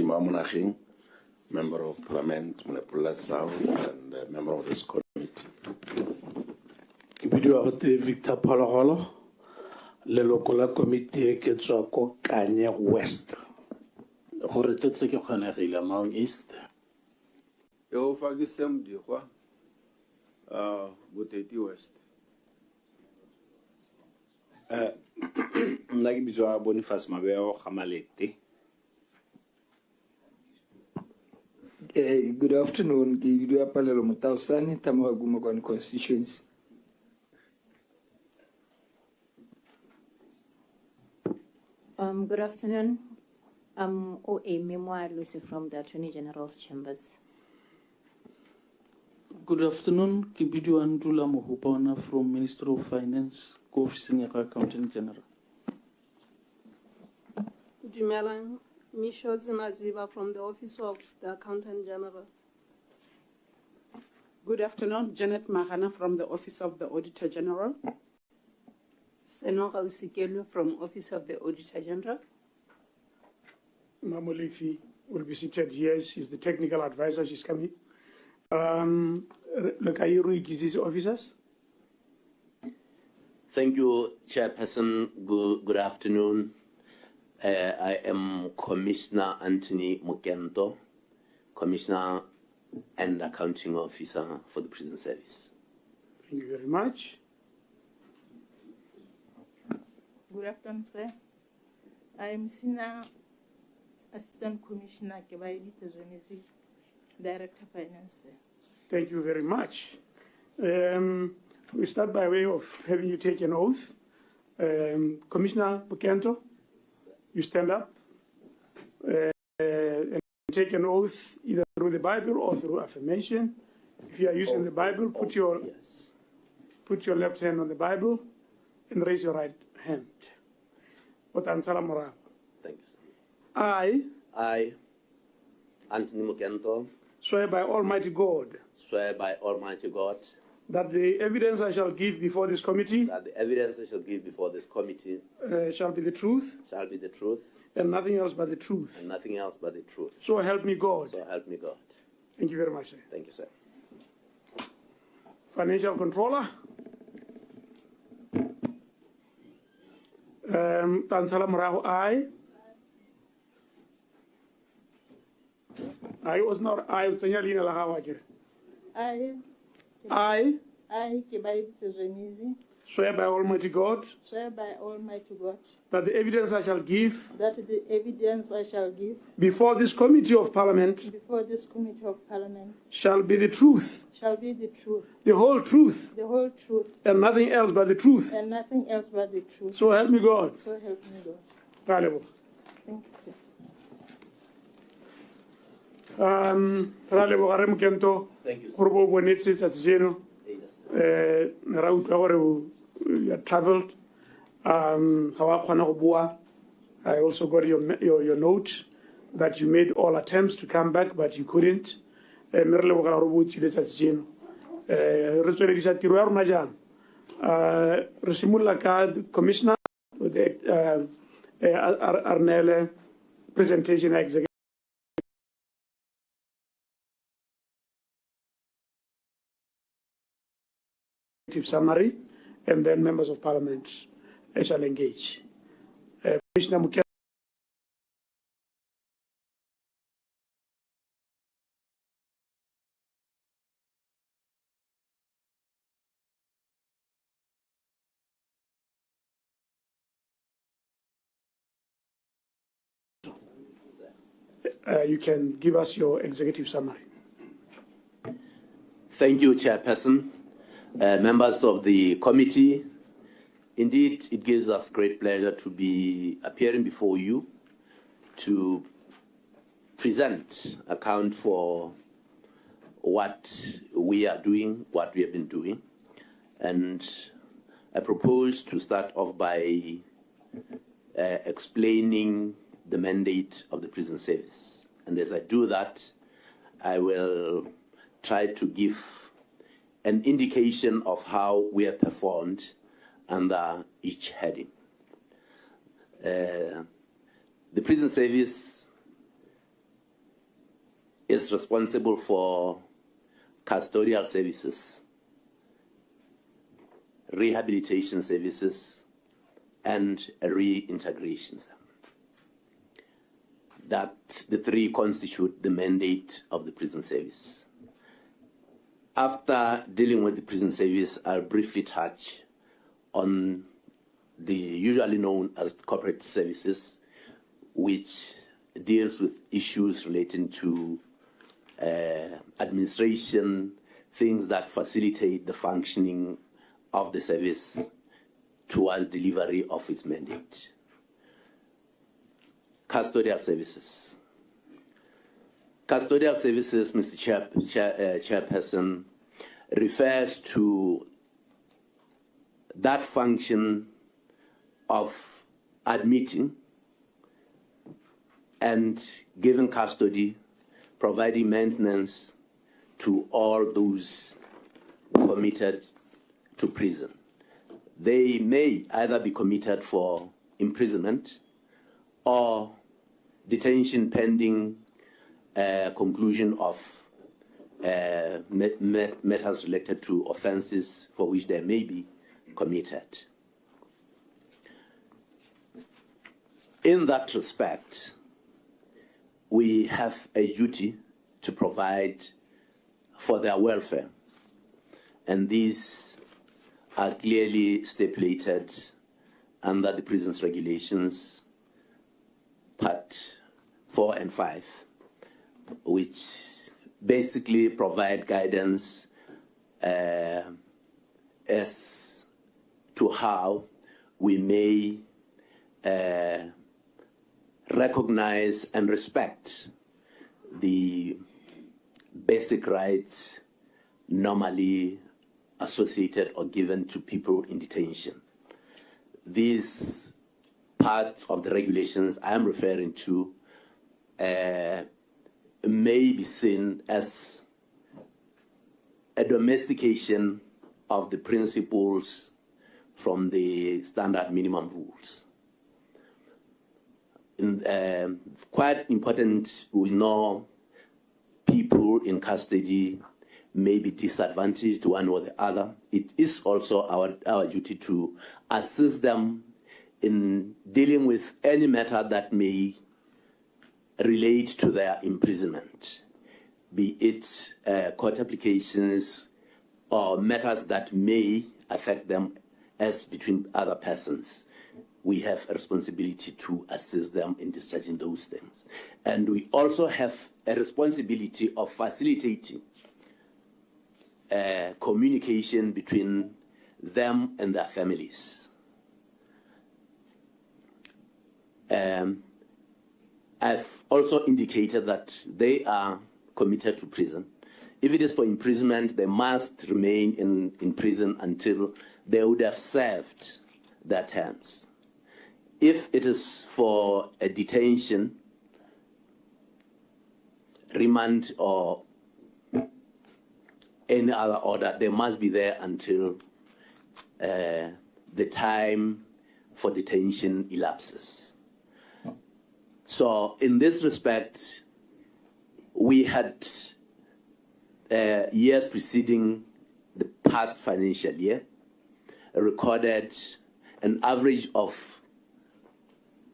Member of Parliament, Munepula South, and member of this committee. Video Victor Palaholo, le local committee ke tswa ko Kanye West. Gore tetse ke kgonegile Mount East. Yo fagisem di kwa Boteti West. Nna ke bitswa Boniface Mabeo Gamalete. Good afternoon. Good Palelo Mutausani, Tamagumagwan constituency. Good afternoon. I'm O.A. Memoir Lucy from the Attorney General's Chambers. Good afternoon. Kibidu Andula Mohupana from Minister of Finance, Co-Officing Accountant General. Dumelang, Mishozi Maziba from the Office of the Accountant General. Good afternoon, Janet Mahana from the Office of the Auditor General. Senora Usikelu from Office of the Auditor General. Mamolefi will be seated here. She's the technical advisor. She's coming. Lekairu Gizi's officers. Thank you, Chairperson. Good afternoon. I am Commissioner Anthony Mukento, Commissioner and Accounting Officer for the Prison Service. Thank you very much. Good afternoon, sir. I am Senior Assistant Commissioner Kebaidi Tezonisi, Director Finance. Thank you very much. We start by way of having you take an oath. Commissioner Mukento, you stand up and take an oath either through the Bible or through affirmation. If you are using the Bible, put your left hand on the Bible and raise your right hand. Thank you, sir. I, Anthony Mukento, swear by Almighty God that the evidence I shall give before this committee shall be the truth and nothing else but the truth. So help me God. Thank you very much, sir. Thank you, sir. Financial Controller. Tansala Moraho, I was not I Senyalina Lahawakir. I Kebaidi Tezonisi, swear by Almighty God that the evidence I shall give before this committee of Parliament shall be the truth, the whole truth, and nothing else but the truth. So help me God. Thank you, sir. Thank you, sir. You have traveled. I also got your note that you made all attempts to come back, but you couldn't. Commissioner Arnele presentation executive summary, and then members of Parliament shall engage. Commissioner Mukento. You can give us your executive summary. Thank you, Chairperson. Members of the committee, indeed, it gives us great pleasure to be appearing before you to present, account for what we are doing, what we have been doing. And I propose to start off by explaining the mandate of the prison service. And as I do that, I will try to give an indication of how we have performed under each heading. The prison service is responsible for custodial services, rehabilitation services, and reintegration. That the three constitute the mandate of the prison service. After dealing with the prison service, I'll briefly touch on the usually known as corporate services, which deals with issues relating to administration, things that facilitate the functioning of the service towards delivery of its mandate. Custodial services. Custodial services, Mr. Chairperson, refers to that function of admitting and giving custody, providing maintenance to all those committed to prison. They may either be committed for imprisonment or detention pending conclusion of matters related to offenses for which they may be committed. In that respect, we have a duty to provide for their welfare, and these are clearly stipulated under the prisons regulations, Part 4 and 5, which basically provide guidance as to how we may recognize and respect the basic rights normally associated or given to people in detention. These parts of the regulations I am referring to may be seen as a domestication of the principles from the standard minimum rules. Quite important, we know people in custody may be disadvantaged one or the other. It is also our duty to assist them in dealing with any matter that may relate to their imprisonment, be it court applications or matters that may affect them as between other persons. We have a responsibility to assist them in discharging those things. And we also have a responsibility of facilitating communication between them and their families. I've also indicated that they are committed to prison. If it is for imprisonment, they must remain in prison until they would have served their terms. If it is for a detention, remand, or any other order, they must be there until the time for detention elapses. So in this respect, we had years preceding the past financial year recorded an average of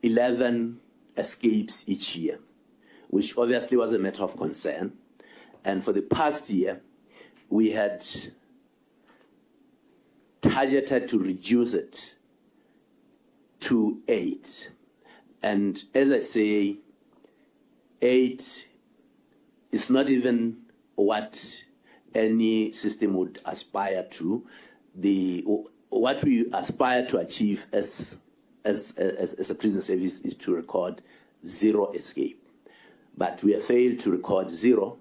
11 escapes each year, which obviously was a matter of concern. And for the past year, we had targeted to reduce it to 8. And as I say, 8 is not even what any system would aspire to. What we aspire to achieve as a prison service is to record 0 escape. But we have failed to record 0,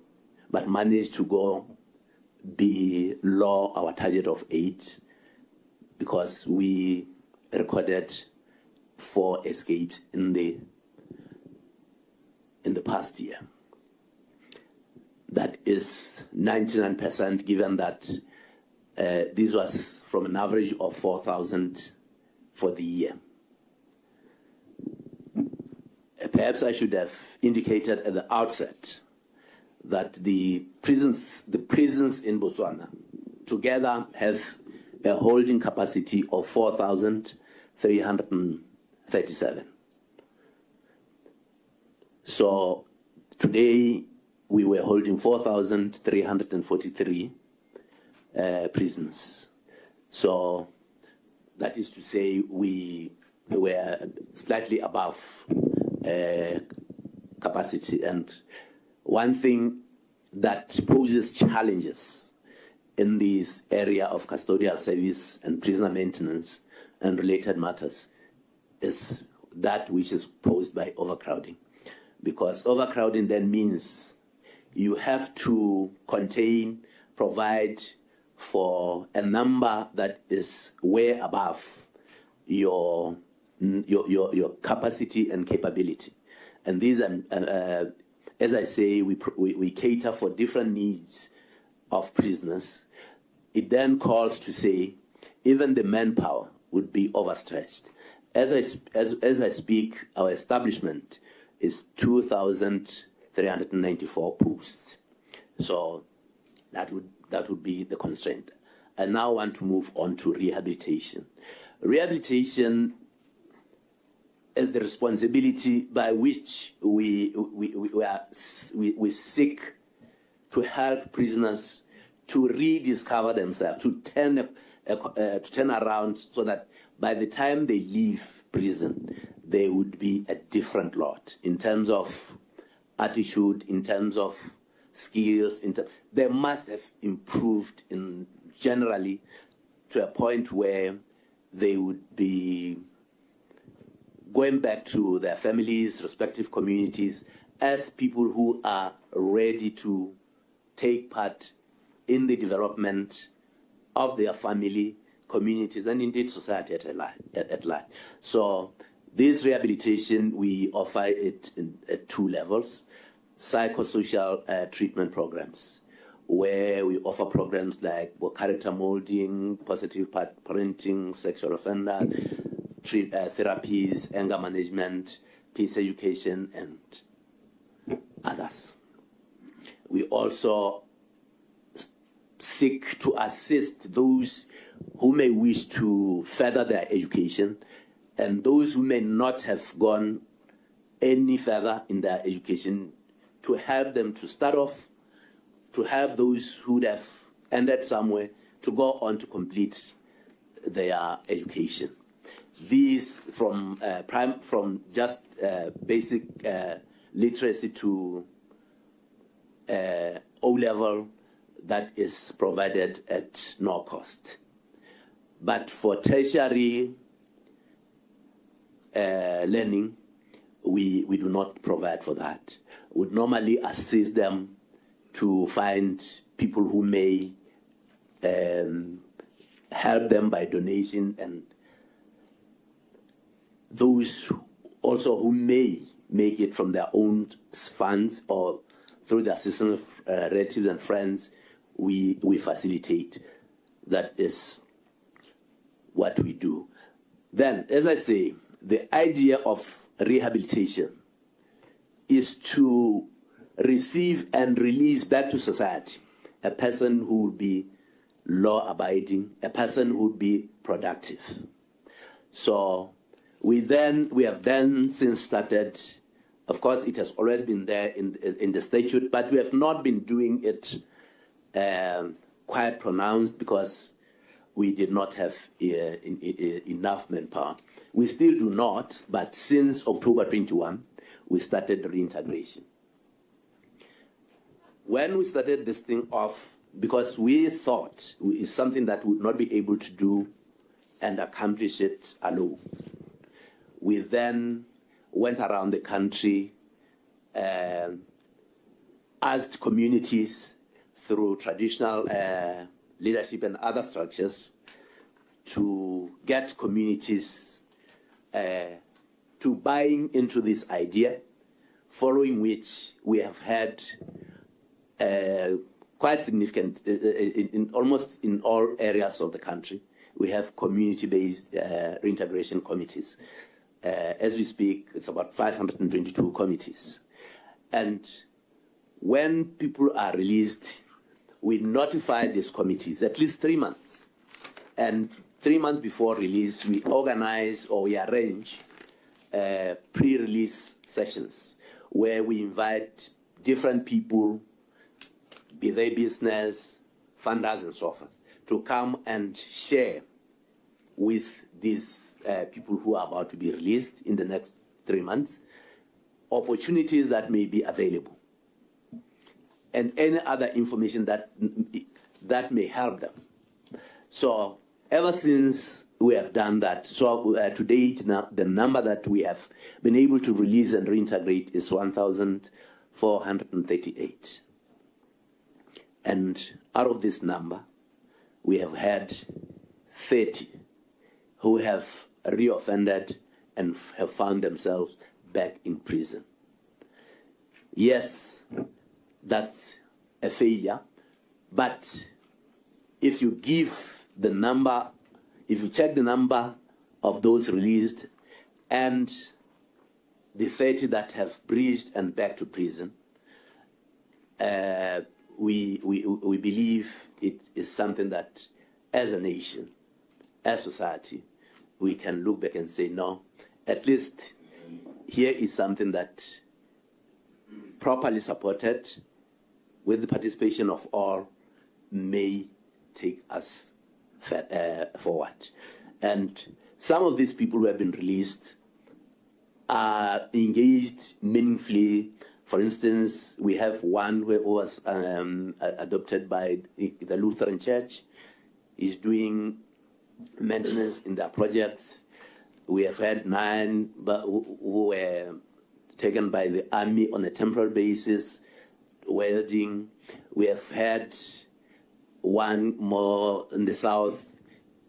but managed to go below our target of 8 because we recorded 4 escapes in the past year. That is 99%, given that this was from an average of 4,000 for the year. Perhaps I should have indicated at the outset that the prisons in Botswana together have a holding capacity of 4,337. So today we were holding 4,343 prisons. So that is to say we were slightly above capacity. And one thing that poses challenges in this area of custodial service and prisoner maintenance and related matters is that which is posed by overcrowding. Because overcrowding then means you have to contain, provide for a number that is way above your capacity and capability. And these, as I say, we cater for different needs of prisoners. It then calls to say even the manpower would be overstretched. As I speak, our establishment is 2,394 posts. So that would be the constraint. I now want to move on to rehabilitation. Rehabilitation is the responsibility by which we seek to help prisoners to rediscover themselves, to turn around, so that by the time they leave prison, they would be a different lot in terms of attitude, in terms of skills. They must have improved generally to a point where they would be going back to their families, respective communities, as people who are ready to take part in the development of their family, communities, and indeed society at large. So this rehabilitation, we offer it at two levels. Psychosocial treatment programs, where we offer programs like character molding, positive parenting, sexual offender, therapies, anger management, peace education, and others. We also seek to assist those who may wish to further their education and those who may not have gone any further in their education, to help them to start off, to help those who would have ended somewhere to go on to complete their education. These from just basic literacy to O-level, that is provided at no cost. But for tertiary learning, we do not provide for that. We would normally assist them to find people who may help them by donation, and those also who may make it from their own funds or through the assistance of relatives and friends, we facilitate. That is what we do. Then, as I say, the idea of rehabilitation is to receive and release back to society a person who will be law-abiding, a person who will be productive. So we have then since started, of course it has always been there in the statute, but we have not been doing it quite pronounced because we did not have enough manpower. We still do not, but since October 21, we started reintegration. When we started this thing off, because we thought it's something that we would not be able to do and accomplish it alone, we then went around the country, asked communities through traditional leadership and other structures to get communities to buying into this idea, following which we have had quite significant, in almost in all areas of the country, we have community-based reintegration committees. As we speak, it's about 522 committees. And when people are released, we notify these committees at least 3 months. And 3 months before release, we organize or we arrange pre-release sessions where we invite different people, be they business, funders, and so forth, to come and share with these people who are about to be released in the next 3 months opportunities that may be available and any other information that may help them. So ever since we have done that, so to date now, the number that we have been able to release and reintegrate is 1,438. And out of this number, we have had 30 who have reoffended and have found themselves back in prison. Yes, that's a failure, but if you give the number, if you check the number of those released and the 30 that have breached and back to prison, we believe it is something that, as a nation, as society, we can look back and say, no, at least here is something that properly supported with the participation of all may take us forward. And some of these people who have been released are engaged meaningfully. For instance, we have one who was adopted by the Lutheran Church. He's doing maintenance in their projects. We have had 9 who were taken by the army on a temporary basis, welding. We have had one more in the south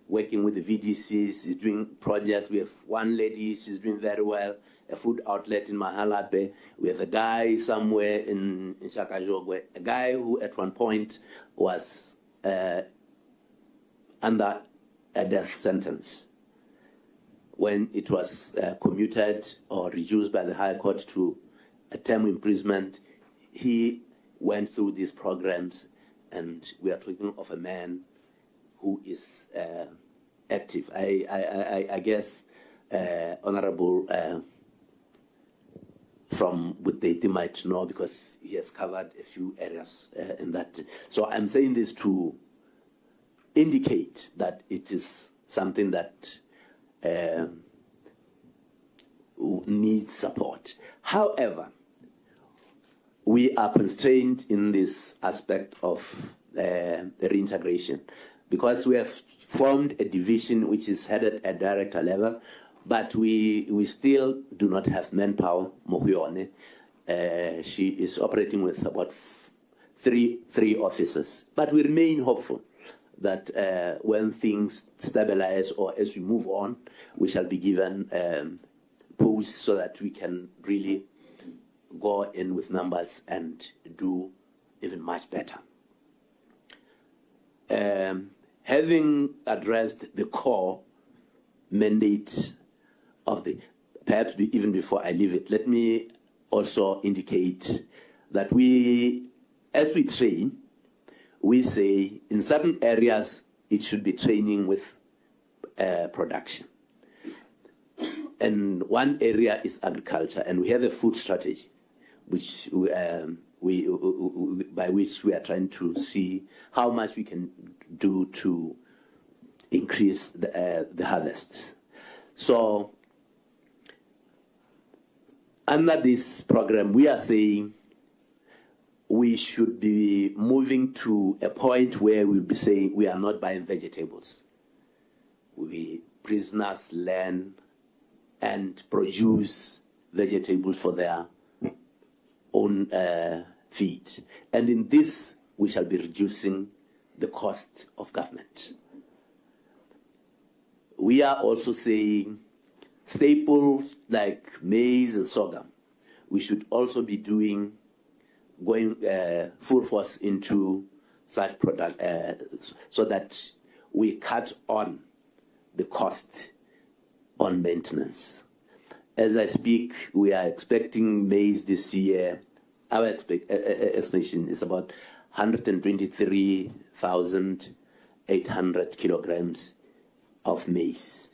working with the VDCs, is doing projects. We have one lady, she's doing very well, a food outlet in Mahalape. We have a guy somewhere in Shakajogwe, a guy who at one point was under a death sentence. When it was commuted or reduced by the High Court to a term imprisonment, he went through these programs, and we are talking of a man who is active. I guess Honorable from Buteti might know, because he has covered a few areas in that. So I'm saying this to indicate that it is something that needs support. However, we are constrained in this aspect of the reintegration because we have formed a division which is headed at director level, but we still do not have manpower. Mohuone, she is operating with about three officers, but we remain hopeful that when things stabilize or as we move on, we shall be given posts so that we can really go in with numbers and do even much better. Having addressed the core mandate of the, perhaps even before I leave it, let me also indicate that we, as we train, we say in certain areas it should be training with production. And one area is agriculture, and we have a food strategy, which by which we are trying to see how much we can do to increase the harvests. So under this program, we are saying we should be moving to a point where we'll be saying we are not buying vegetables. Prisoners learn and produce vegetables for their own feed. And in this, we shall be reducing the cost of government. We are also saying staples like maize and sorghum, we should also be going full force into such product so that we cut on the cost on maintenance. As I speak, we are expecting maize this year our estimation is about 123,800 kilograms of maize.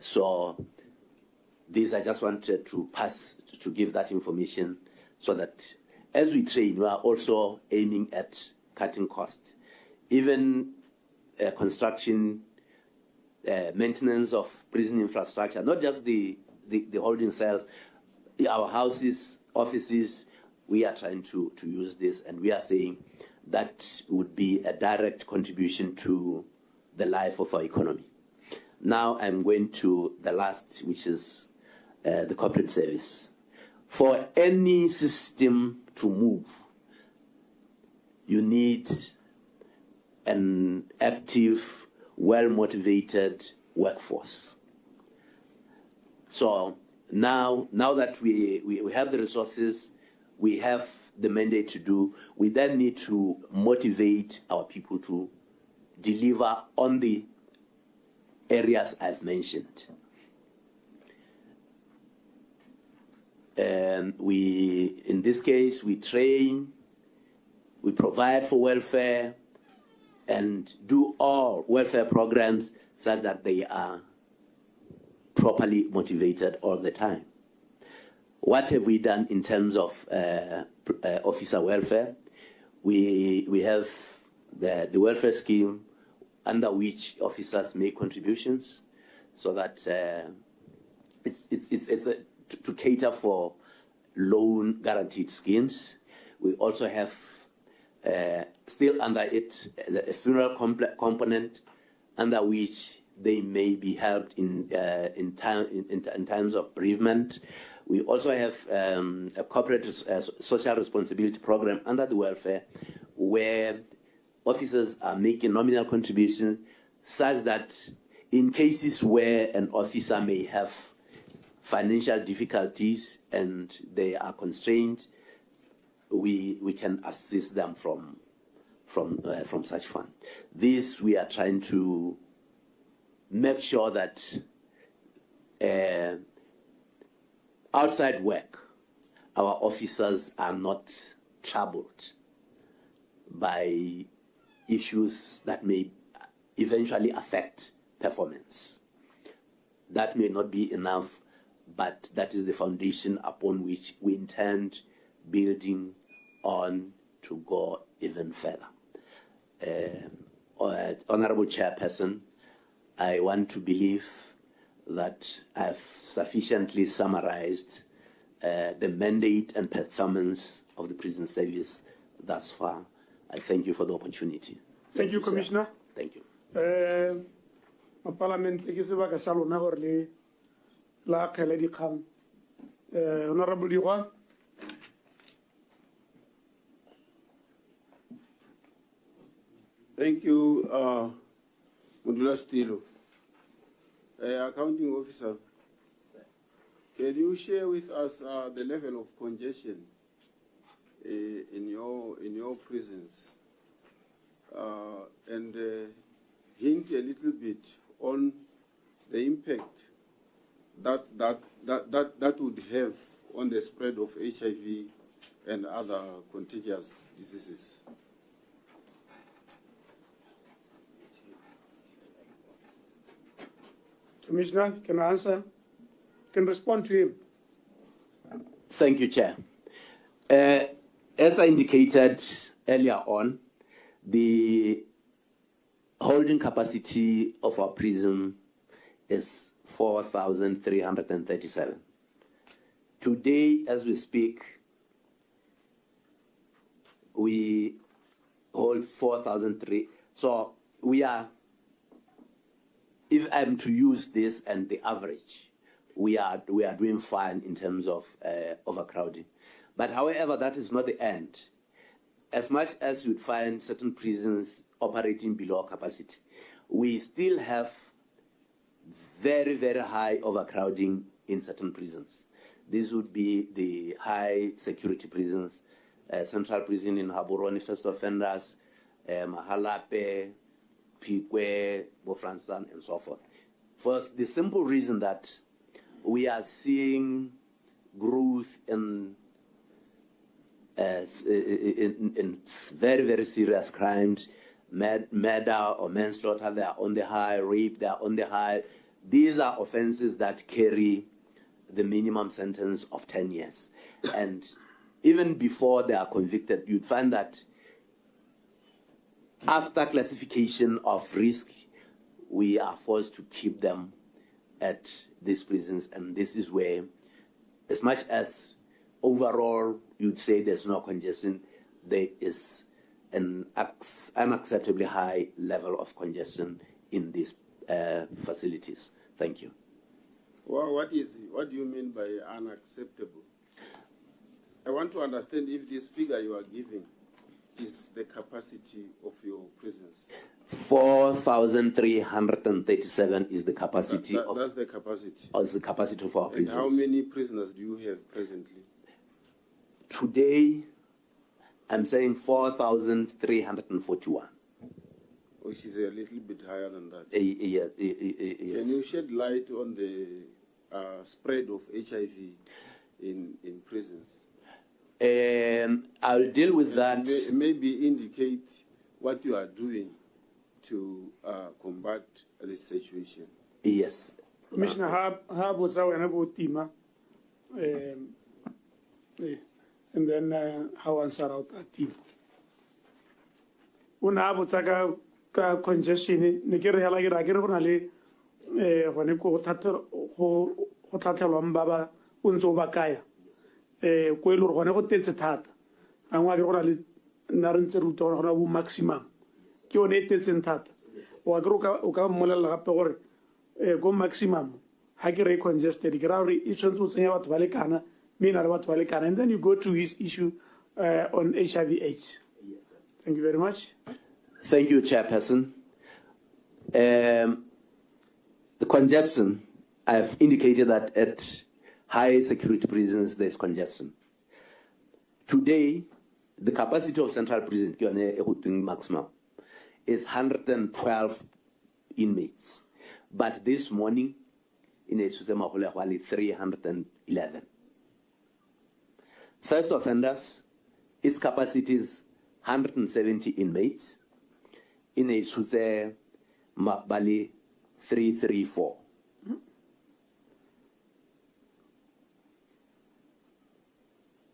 So this I just wanted to give that information so that as we train, we are also aiming at cutting costs. Even construction, maintenance of prison infrastructure, not just the holding cells, our houses, offices, we are trying to use this, and we are saying that would be a direct contribution to the life of our economy. Now I'm going to the last, which is the corporate service. For any system to move, you need an active, well-motivated workforce. So now that we have the resources, we have the mandate to do, we then need to motivate our people to deliver on the areas I've mentioned. In this case, we train, we provide for welfare, and do all welfare programs so that they are properly motivated all the time. What have we done in terms of officer welfare? We have the welfare scheme under which officers make contributions, so that it's to cater for loan guaranteed schemes. We also have still under it a funeral component, under which they may be helped in times of bereavement. We also have a corporate social responsibility program under the welfare, where officers are making nominal contributions, such that in cases where an officer may have financial difficulties and they are constrained, we can assist them from such fund. This we are trying to make sure that outside work, our officers are not troubled by issues that may eventually affect performance. That may not be enough, but that is the foundation upon which we intend building on to go even further. Honorable Chairperson, I want to believe that I've sufficiently summarized the mandate and performance of the prison service thus far. I thank you for the opportunity. Thank you, Commissioner. Sir. Thank you. Parliament ke sebaka sa lona gore le la khela dikgang. Honorable Dikwa. Thank you, Mudula Stilo. Accounting officer, can you share with us the level of congestion in your prisons, and hint a little bit on the impact that would have on the spread of HIV and other contagious diseases? Commissioner, can I answer? Can respond to him? Thank you, Chair. As I indicated earlier on, the holding capacity of our prison is 4,337. Today, as we speak, we hold 4,003. So we are, if I'm to use this and the average, we are doing fine in terms of overcrowding. But however, that is not the end. As much as you'd find certain prisons operating below capacity, we still have very, very high overcrowding in certain prisons. These would be the high security prisons, Central Prison in Gaborone, first offenders, Mahalape, Pikwe, Bofransan, and so forth. For the simple reason that we are seeing growth in in very, very serious crimes, murder or manslaughter, they are on the high, rape, they are on the high. These are offenses that carry the minimum sentence of 10 years. And even before they are convicted, you'd find that after classification of risk, we are forced to keep them at these prisons. And this is where, as much as overall you'd say there's no congestion, there is an unacceptably high level of congestion in these facilities. Thank you. Well, what do you mean by unacceptable? I want to understand if this figure you are giving is the capacity of your prisons. 4,337 is the capacity that's the capacity. Is the capacity of our prisons. And how many prisoners do you have presently? Today, I'm saying 4,341. Which is a little bit higher than that. Yes. Can you shed light on the spread of HIV in prisons? I'll deal with that. Maybe indicate what you are doing to combat this situation. Yes. Commissioner, how about Tima? And then how answer out that team? Una about congestion, Nigeria like Ragironale, when you go Tatalum Baba, Unzo Bakaya, Quailor, when I go take the tat, and what you Naranteruto maximum. Kionated in tat, or Groka Mola Raptor, go maximum, Hagere congested, Grauri, Ishon to say about Valicana, mean about Valicana, and then you go to his issue on HIV/AIDS. Thank you very much. Thank you, Chairperson. The congestion, I've indicated that at high security prisons, there's congestion. Today, the capacity of central prison, maximum, is 112 inmates. But this morning, in Esusema, 311. First offenders, its capacity is 170 inmates. In a Sute Mabali 334.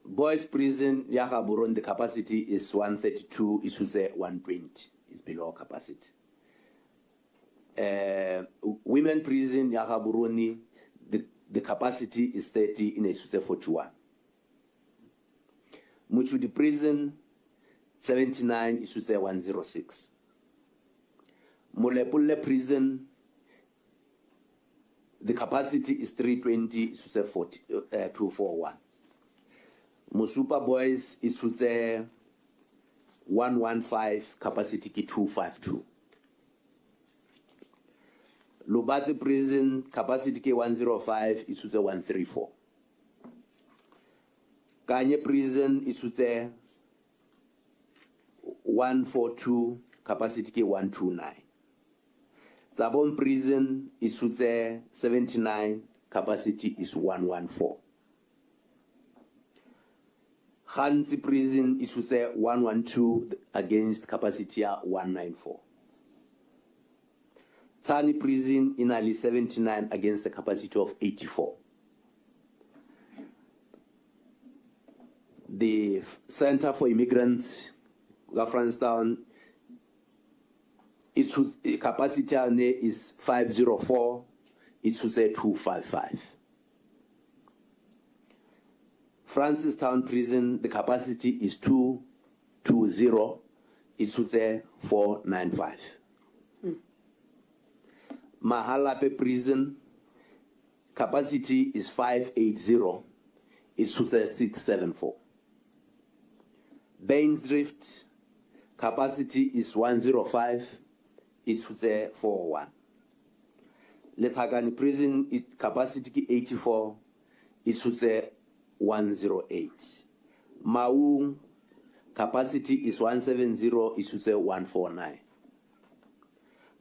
Boys prison, Yakaburon, the capacity is 132, Isuse 120, is below capacity. Women prison, Yakaburoni, the capacity is 30, in Isuse 41. Muchudi prison, 79, Isuse 106. Molepule prison, the capacity is 320, it's 241. Musupa boys, it's 115, capacity 252. Lubati prison, capacity 105, it's 134. Kanye prison, it's 142, capacity 129. Zabon prison is 79, capacity is 114. Hansi prison is 112 against capacity 194. Tani prison in Ali 79 against the capacity of 84. The Center for Immigrants, Gafranstown, its capacity is 504, it's 255. Francistown Prison, the capacity is 220, it's 495. Mahalape Prison, capacity is 580, it's 674. Bainsdrift, capacity is 105, it's 401. Letagani Prison, capacity 84, it's 108. Maung, capacity is 170, it's 149.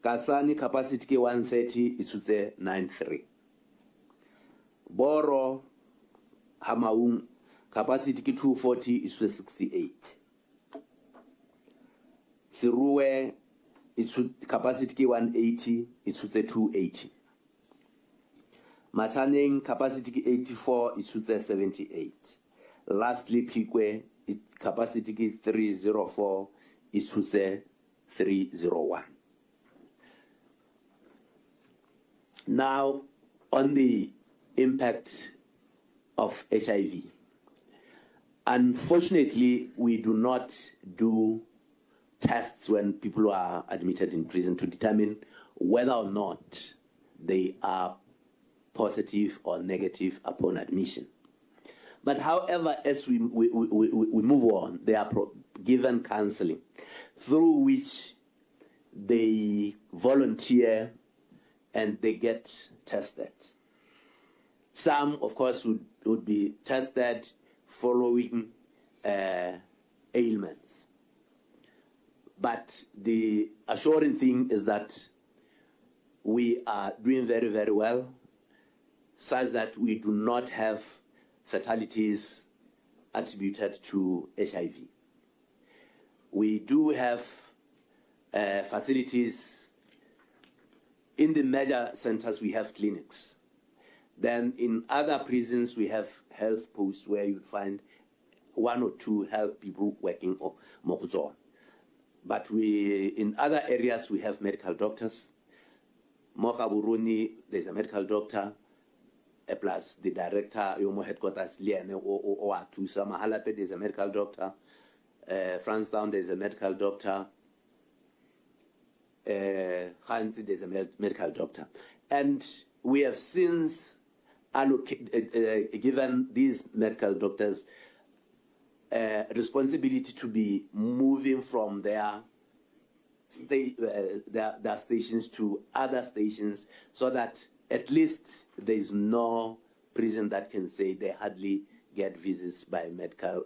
Kasani, capacity 130, it's 93. Boro, Hamaung, capacity ki 240 is 68. Siruwe, capacity ki 180, it's 280. Mataneng, capacity ki 84, it's 78. Lastly, Pikwe, capacity ki 304, it's 301. Now, on the impact of HIV. Unfortunately, we do not do tests when people are admitted in prison to determine whether or not they are positive or negative upon admission. But however, as we move on, they are given counseling through which they volunteer and they get tested. Some, of course, would be tested following ailments. But the assuring thing is that we are doing very, very well, such that we do not have fatalities attributed to HIV. We do have facilities. In the major centers, we have clinics. Then in other prisons, we have health posts where you find 1 or 2 health people working on Mokuzo. But in other areas, we have medical doctors. Mokaburuni, there's a medical doctor, plus the director, Yomo headquarters, Liane or Atusa. Mahalape, there's a medical doctor. Fransdown, there's a medical doctor. Hansi, there's a medical doctor. And we have since given these medical doctors responsibility to be moving from their stations to other stations, so that at least there is no prison that can say they hardly get visits by medical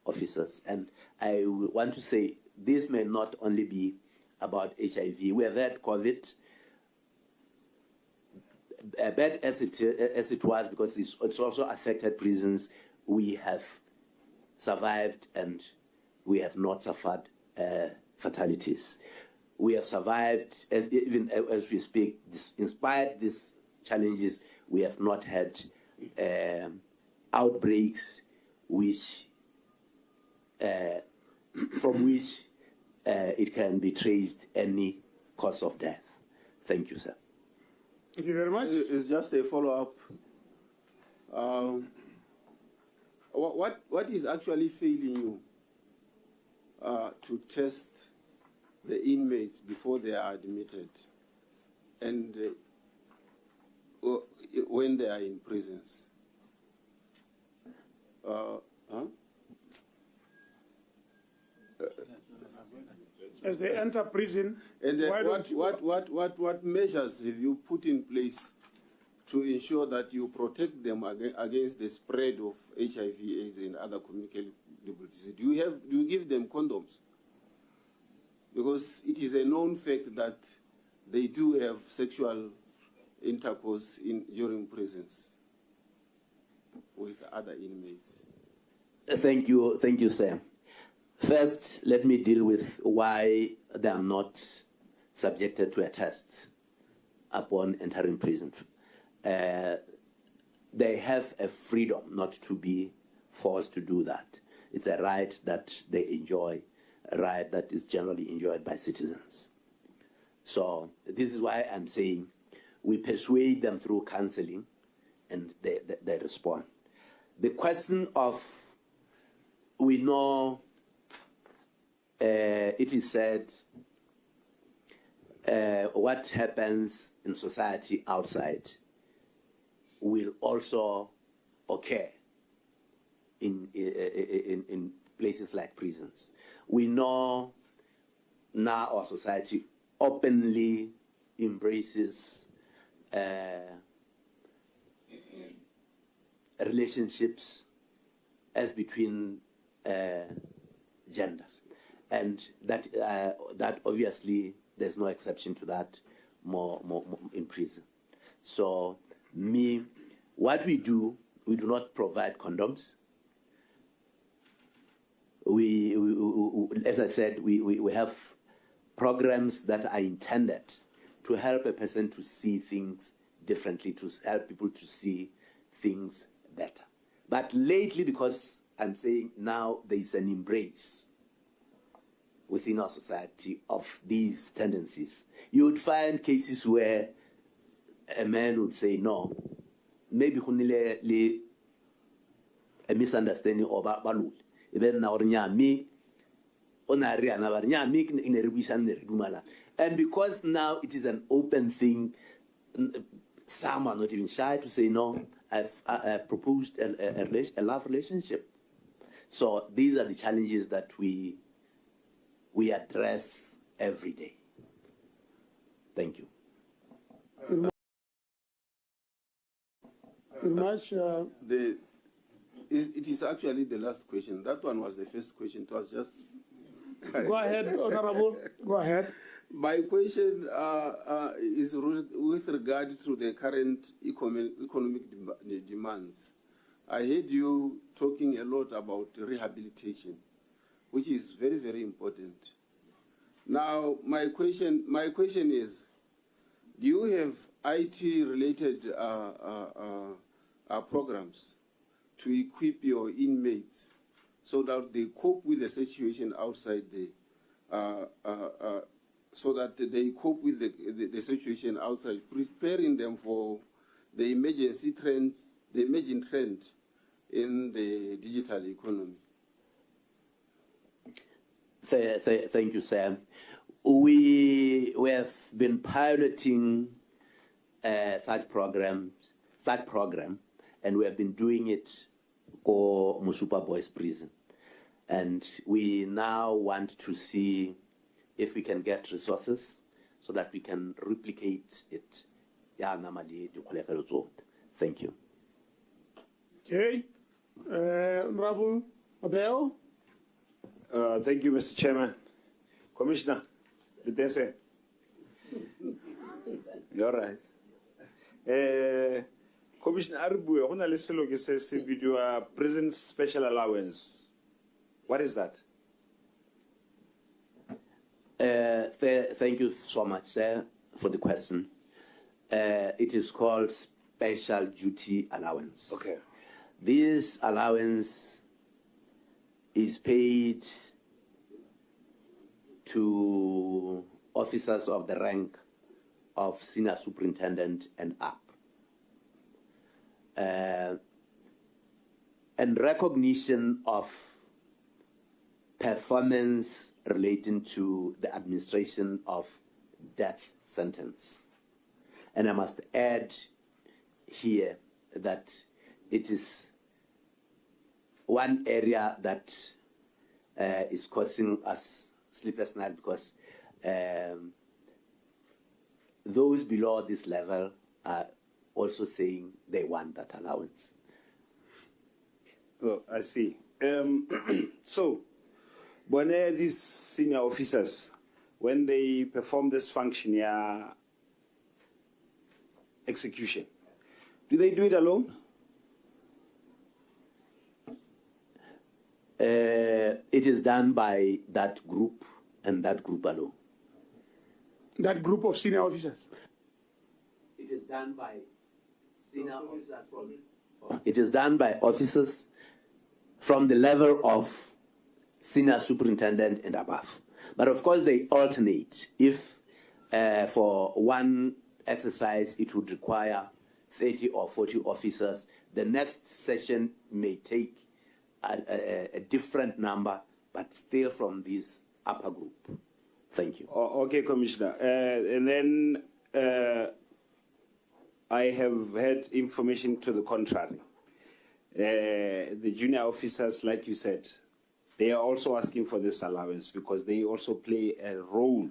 officers. And I want to say this may not only be about HIV. We have had COVID, bad as it was, because it's also affected prisons. We have survived and we have not suffered fatalities. We have survived, even as we speak, in spite of these challenges, we have not had outbreaks from which it can be traced any cause of death. Thank you, sir. Thank you very much. It's just a follow-up. What is actually failing you to test the inmates before they are admitted and when they are in prisons? As they enter prison, and what measures have you put in place to ensure that you protect them against the spread of HIV/AIDS and other communicable diseases? Do you give them condoms? Because it is a known fact that they do have sexual intercourse during prisons with other inmates. Thank you, sir. First, let me deal with why they are not subjected to a test upon entering prison. They have a freedom not to be forced to do that. It's a right that they enjoy, a right that is generally enjoyed by citizens. So this is why I'm saying we persuade them through counseling and they respond. The question of, we know it is said what happens in society outside will also occur in places like prisons. We know now our society openly embraces relationships as between genders, and that obviously there's no exception to that more in prison. So what we do not provide condoms, as I said, we have programs that are intended to help a person to see things differently, to help people to see things better. But lately, because I'm saying now there is an embrace within our society of these tendencies, you would find cases where a man would say, no, maybe a misunderstanding of balul. And because now it is an open thing, some are not even shy to say, no, I've proposed a love relationship. So these are the challenges that we address every day. Thank you. It is actually the last question. That one was the first question. It was just... Go ahead, Honorable. Go ahead. My question is with regard to the current economic demands. I heard you talking a lot about rehabilitation, which is very, very important. Now, my question is, do you have IT-related programs to equip your inmates so that they cope with the situation outside so that they cope with the situation outside, preparing them for the emerging trend in the digital economy? Thank you, Sam. We have been piloting such program, and we have been doing it for Musupa Boys Prison. And we now want to see if we can get resources so that we can replicate it. Thank you. Okay. Honorable Abel. Thank you, Mr. Chairman. Commissioner, did they say? You're right. Commissioner Arbu, on a listen video prison special allowance. What is that? Thank you so much, sir, for the question. It is called special duty allowance. Okay. This allowance is paid to officers of the rank of senior superintendent and up. And recognition of performance relating to the administration of death sentence. And I must add here that it is one area that is causing us sleepless nights because those below this level are also saying they want that allowance. Oh, I see. So, when these senior officers, when they perform this function, execution, do they do it alone? It is done by that group and that group alone. That group of senior officers? It is done by senior officers from... It is done by officers from the level of senior superintendent and above. But of course they alternate. If for one exercise it would require 30 or 40 officers, the next session may take a different number, but still from this upper group. Thank you. Okay, Commissioner. And then I have had information to the contrary. The junior officers, like you said, they are also asking for this allowance because they also play a role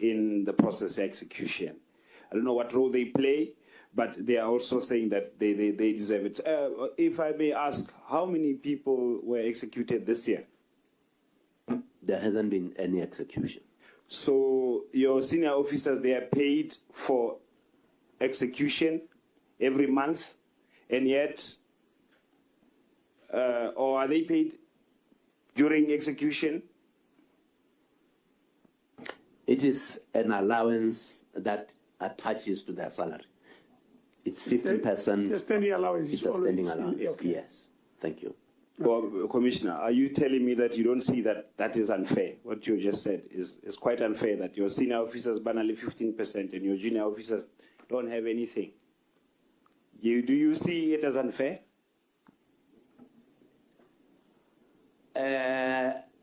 in the process of execution. I don't know what role they play, but they are also saying that they deserve it. If I may ask, how many people were executed this year? There hasn't been any execution. So your senior officers, they are paid for execution every month, and yet, or are they paid during execution? It is an allowance that attaches to their salary. It's 50%. It's a standing allowance. It's a standing allowance, okay. yes. Thank you. Well, Commissioner, are you telling me that you don't see that that is unfair? What you just said is quite unfair, that your senior officers banally 15% and your junior officers don't have anything. Do you see it as unfair?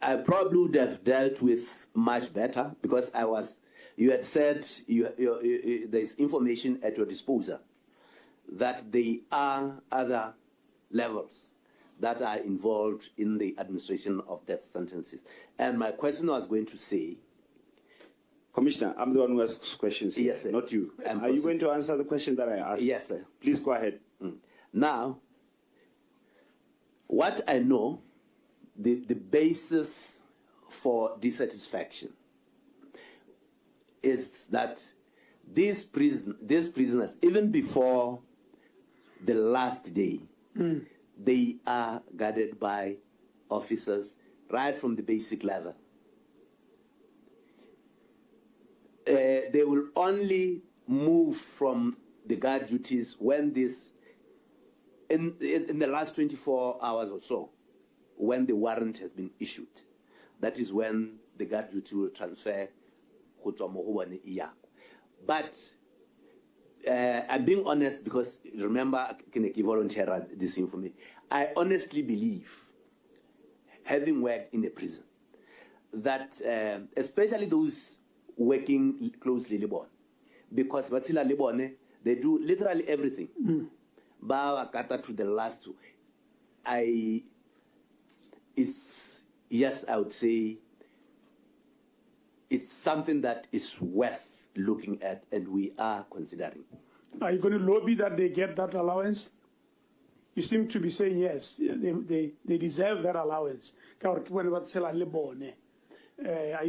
I probably would have dealt with much better because you had said there's information at your disposal that there are other levels that are involved in the administration of death sentences. And my question was going to say... Commissioner, I'm the one who asks questions here, yes, sir. not you. Are you going to answer the question that I asked? Yes, sir. Please go ahead. Now, what I know, the basis for dissatisfaction is that these prisoners, even before the last day, they are guarded by officers right from the basic level. They will only move from the guard duties when in the last 24 hours or so, when the warrant has been issued. That is when the guard duty will transfer. But I'm being honest because, remember, Kineki volunteer this information. I honestly believe, having worked in a prison, that especially those working closely Libon, because Batila Libone, they do literally everything. Bawa kata to the last. I would say it's something that is worth looking at, and we are considering. Are you going to lobby that they get that allowance? You seem to be saying yes, they deserve that allowance. Are you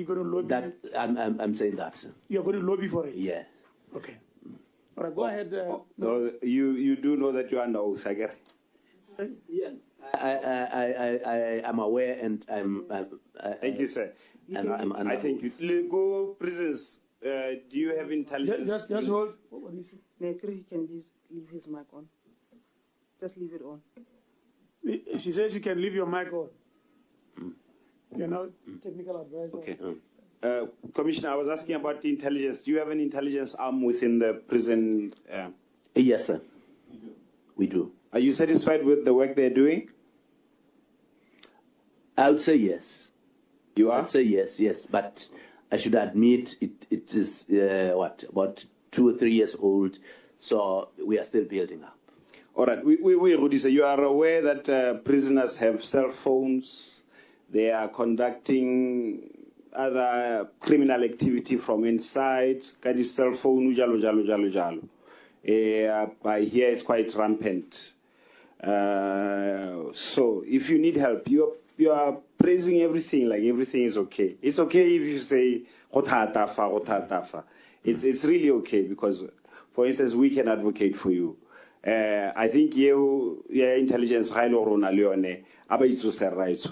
going to lobby? That I'm saying that, sir. You're going to lobby for it? Yes. Okay. All right, go ahead. You do know that you're under oath, I guess. Yes. I am aware, and thank you, sir. I think you go prisons. Do you have intelligence? Just hold. What do you say? Nekri can leave his mic on. Just leave it on. She says you can leave your mic on. You're not technical advisor. Okay. Commissioner, I was asking about the intelligence. Do you have an intelligence arm within the prison? Yes, sir. We do. Are you satisfied with the work they're doing? I would say yes. You are? I would say yes, but I should admit it is, about 2 or 3 years old, so we are still building up. All right. Rudisa, you are aware that prisoners have cell phones. They are conducting other criminal activity from inside. Got cell phone, jalo. I hear it's quite rampant. So if you need help, you are praising everything like everything is okay. It's okay if you say tafa. It's really okay because, for instance, we can advocate for you. I think your intelligence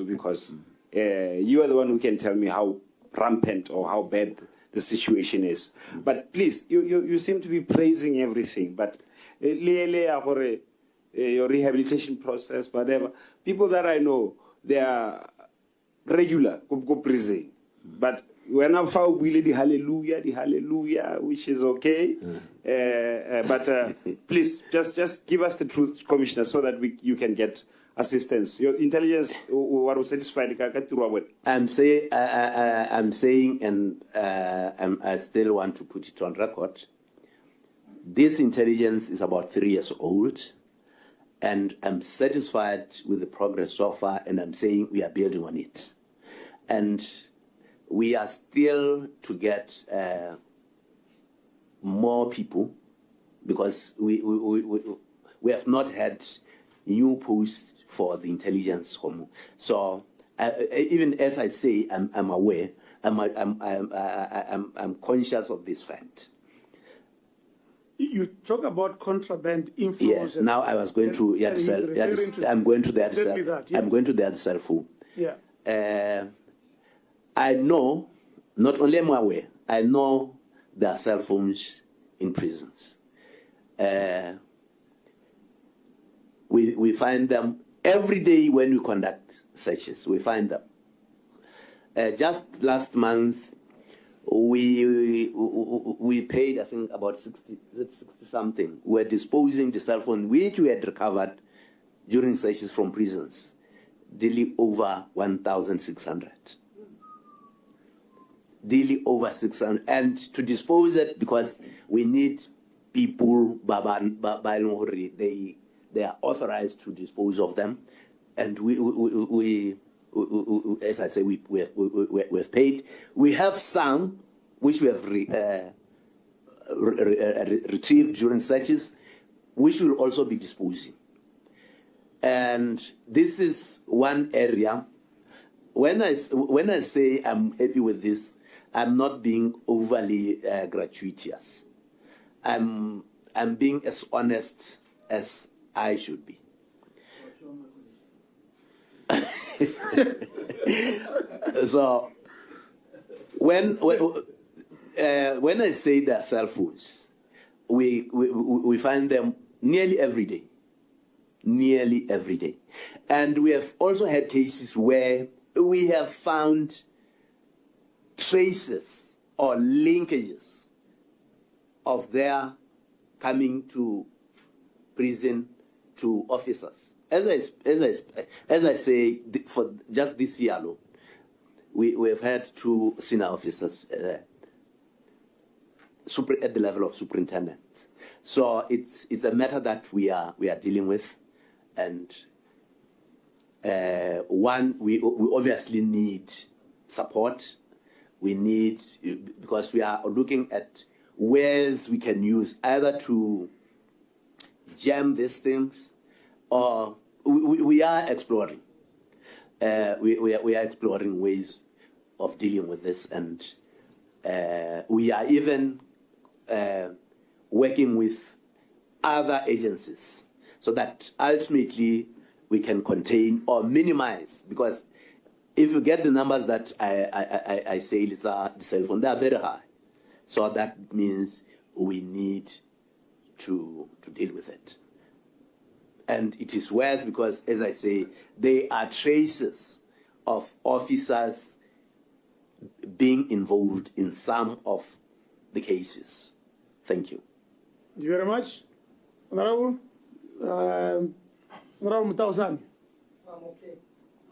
because you are the one who can tell me how rampant or how bad the situation is. But please, you seem to be praising everything. But your rehabilitation process, whatever. People that I know, they are regular, go prison. But when I found the hallelujah, which is okay. But please, just give us the truth, Commissioner, so that you can get assistance. Your intelligence was satisfied. I'm saying, and I still want to put it on record. This intelligence is about 3 years old, and I'm satisfied with the progress so far, and I'm saying we are building on it. And we are still to get more people because we have not had new posts for the intelligence. So even as I say, I'm aware. I'm conscious of this fact. You talk about contraband influence. Yes. Now I was going to I'm going to that cell. I'm going to that cell phone. Yeah. I know, not only am I aware, I know there are cell phones in prisons. We find them every day when we conduct searches. We find them. Just last month, we paid, I think, about 60 something. We're disposing the cell phone which we had recovered during searches from prisons, daily over 1,600. Daily over 600. And to dispose it, because we need people, they are authorized to dispose of them. And we as I say, we've paid. We have some which we have retrieved during searches, which will also be disposing. And this is one area. When I say I'm happy with this, I'm not being overly gratuitous. I'm being as honest as I should be. So when I say they're cell phones, we find them nearly every day. Nearly every day. And we have also had cases where we have found traces or linkages of their coming to prison to officers. As I say, for just this year alone, we have had 2 senior officers at the level of superintendent. So it's a matter that we are dealing with, and one, we obviously need support. We need, because we are looking at ways we can use either to jam these things, or we are exploring. We are exploring ways of dealing with this, and we are even working with other agencies so that ultimately we can contain or minimize. Because if you get the numbers that I say, it's the cell phone, they are very high. So that means we need to deal with it. And it is worse because, as I say, there are traces of officers being involved in some of the cases. Thank you. Thank you very much. Honorable Mutausani. I'm okay.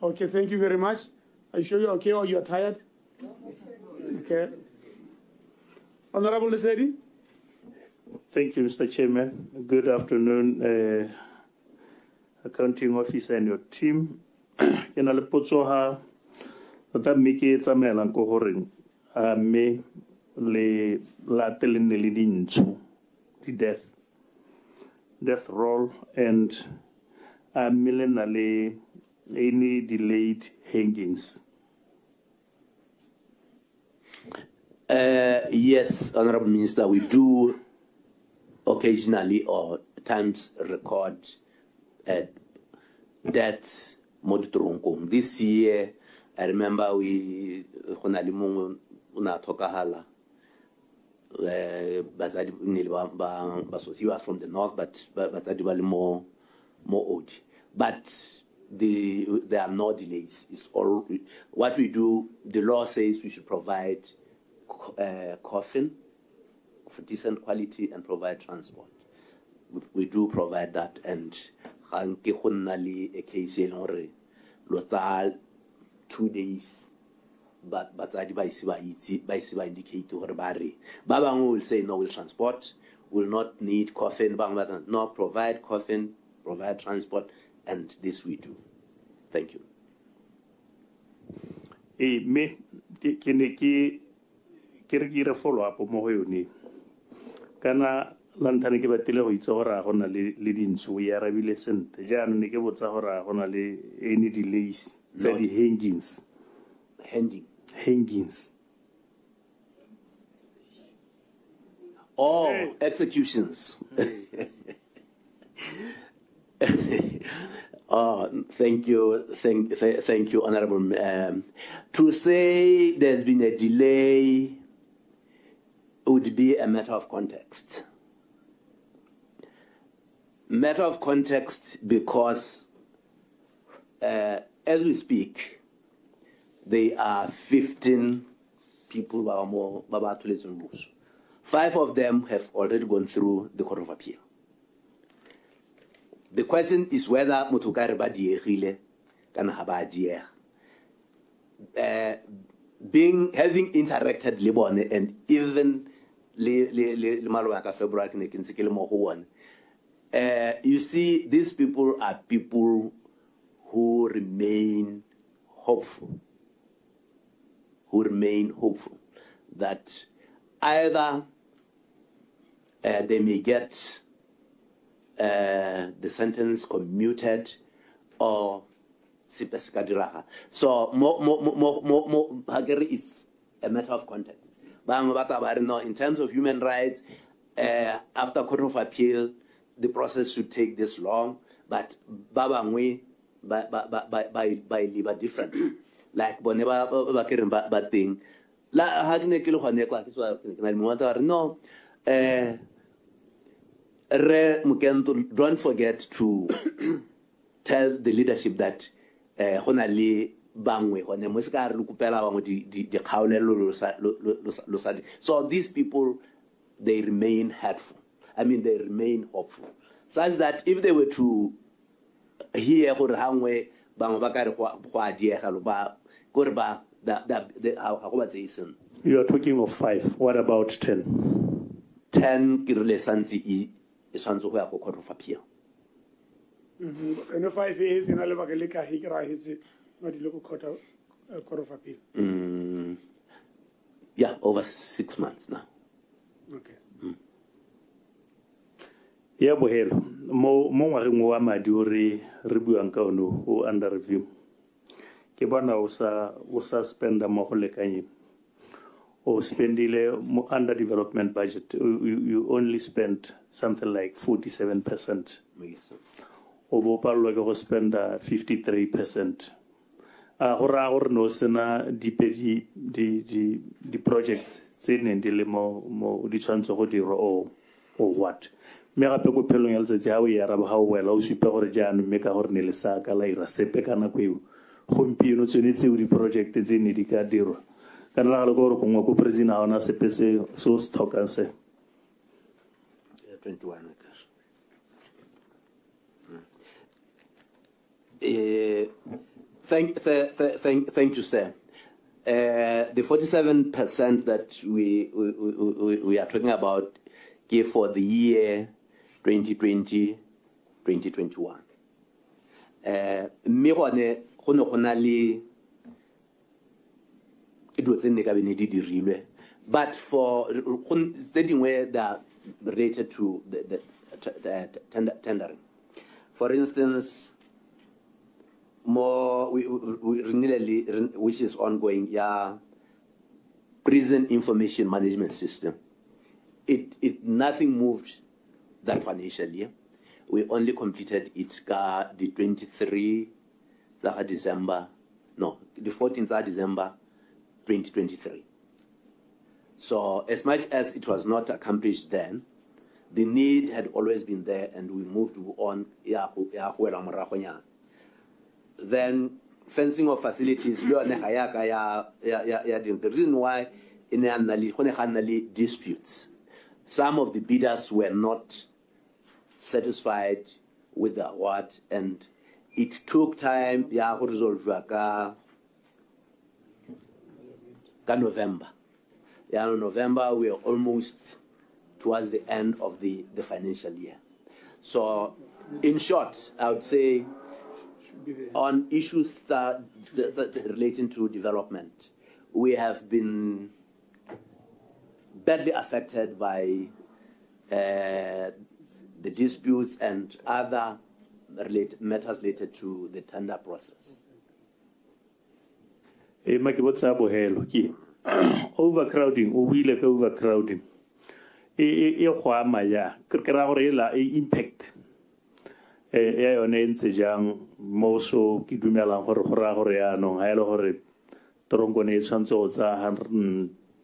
Okay, thank you very much. Are you sure you're okay or you're tired? Okay. Honorable Lesedi. Thank you, Mr. Chairman. Good afternoon, accounting officer and your team. Ke na le potso ha ta meke tsamaela go horeng me le latele ne le dintsho di death roll, and milena le any delayed hangings. Yes, Honorable Minister, we do occasionally or times record deaths modutronko. This year, I remember we una tokahala. He was from the north, but more old. But there are no delays. It's all what we do. The law says we should provide coffin of decent quality and provide transport. We do provide that, and a case in 2 days. But I indicate to her Barry. Baba will say no, will transport, will not need coffin, no, provide coffin, provide transport, and this we do. Thank you. Me ke follow up mo go yone kana lantane ke batile go itse gore a gona le dintso ya rabile sente jaanong ne ke botsa gore a gona le any delays tsa di hangings. Oh, executions. Thank you, Honorable. To say there's been a delay would be a matter of context. Matter of context because as we speak, there are 15 people who are more. 5 of them have already gone through the Court of Appeal. The question is whether Mutukari ba diegile kana ha ba diega. Having interacted le bone and even le malwa ka February ne ke ntse ke le mo go one. You see, these people are people who remain hopeful. That either they may get the sentence commuted or so is a matter of context. In terms of human rights, after Court of Appeal, the process should take this long, but babangwe by liver different. Like boneba ba thing. La hagne kilo khone kwa kiswa no don't forget to tell the leadership that so these people, they remain hopeful. I mean, they remain hopeful. Such that if they were to hear you are talking of 5. What about 10? 10 is on the Court of Appeal. And 5 years in Alabagalika, he cried, not the local Court of Appeal. Yeah, over 6 months now. Okay. Yeah, bohelo. Mo ngwageng wa madi o re buang ka ono o under review. Ke bona o sa spenda mo go lekanyeng. O spendile under development budget. You only spent something like 47%. O bo palwa ke go spenda 53%. Go ra gore no sena di projects tse neng di le mo di tshwanetse go dirwa or what. Me gape ko phelong ya letsatsi ha o ya raba ha o wela o supe gore jaanong mme ka gore ne le sa ka la ira sepe ka nako eo gompieno tsone tseo di-project tse ne di ka dirwa ka nagale ko gore kongwe ko president ga ona sepe se o se tlhokang se 21 thank you, sir. The 47% that we are talking about give for the year 2020-2021. But for the way that are related to the tendering. For instance, which is ongoing, prison information management system. Nothing moved that financial year. We only completed it the 23 December, no, the 14th of December 2023. So as much as it was not accomplished then, the need had always been there, and we moved on. Then fencing of facilities, the reason why in disputes, some of the bidders were not satisfied with the award, and it took time to resolve November. November, we are almost towards the end of the financial year. So, in short, I would say on issues that relating to development, we have been badly affected by the disputes and other matters related to the tender process. Overcrowding, overcrowding. Impact ya yone e ntse jang mo so ke dumelang gore go raya gore yaanong ga e le gore toronkone e tshwanetse go tsa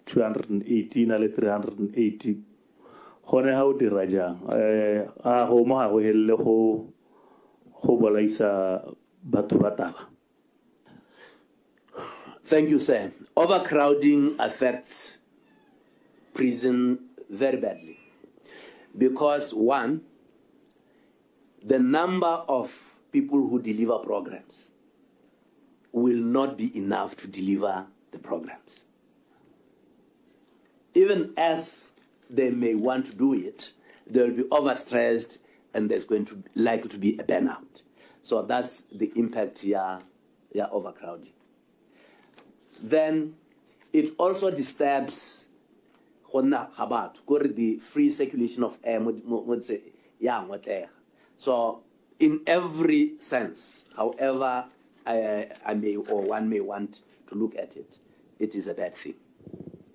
280 na le 380 gone ga o dira jang a go mo ga go helele go bolaisa batho ba tala. Thank you, sir. Overcrowding affects prison very badly because, one, the number of people who deliver programs will not be enough to deliver the programs. Even as they may want to do it, they will be overstressed and there's going to likely to be a burnout. So that's the impact here, overcrowding. Then it also disturbs the free circulation of air. So in every sense, however I may or one may want to look at it, it is a bad thing,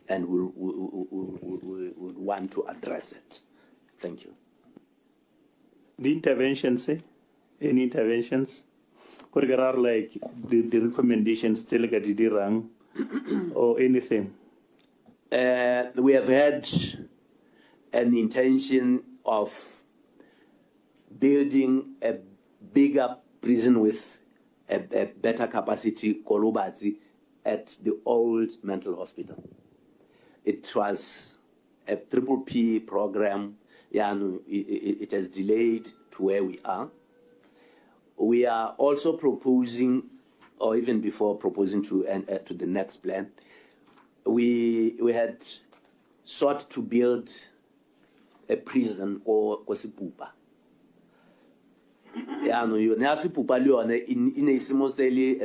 and we would want to address it. Thank you. The interventions, any interventions? Could there are like the recommendations still get the wrong or anything? We have had an intention of building a bigger prison with a better capacity, Kolubati, at the old mental hospital. It was a PPP program. It has delayed to where we are. We are also proposing, or even before proposing to the next plan, we had sought to build a prison or Kosipupa. In a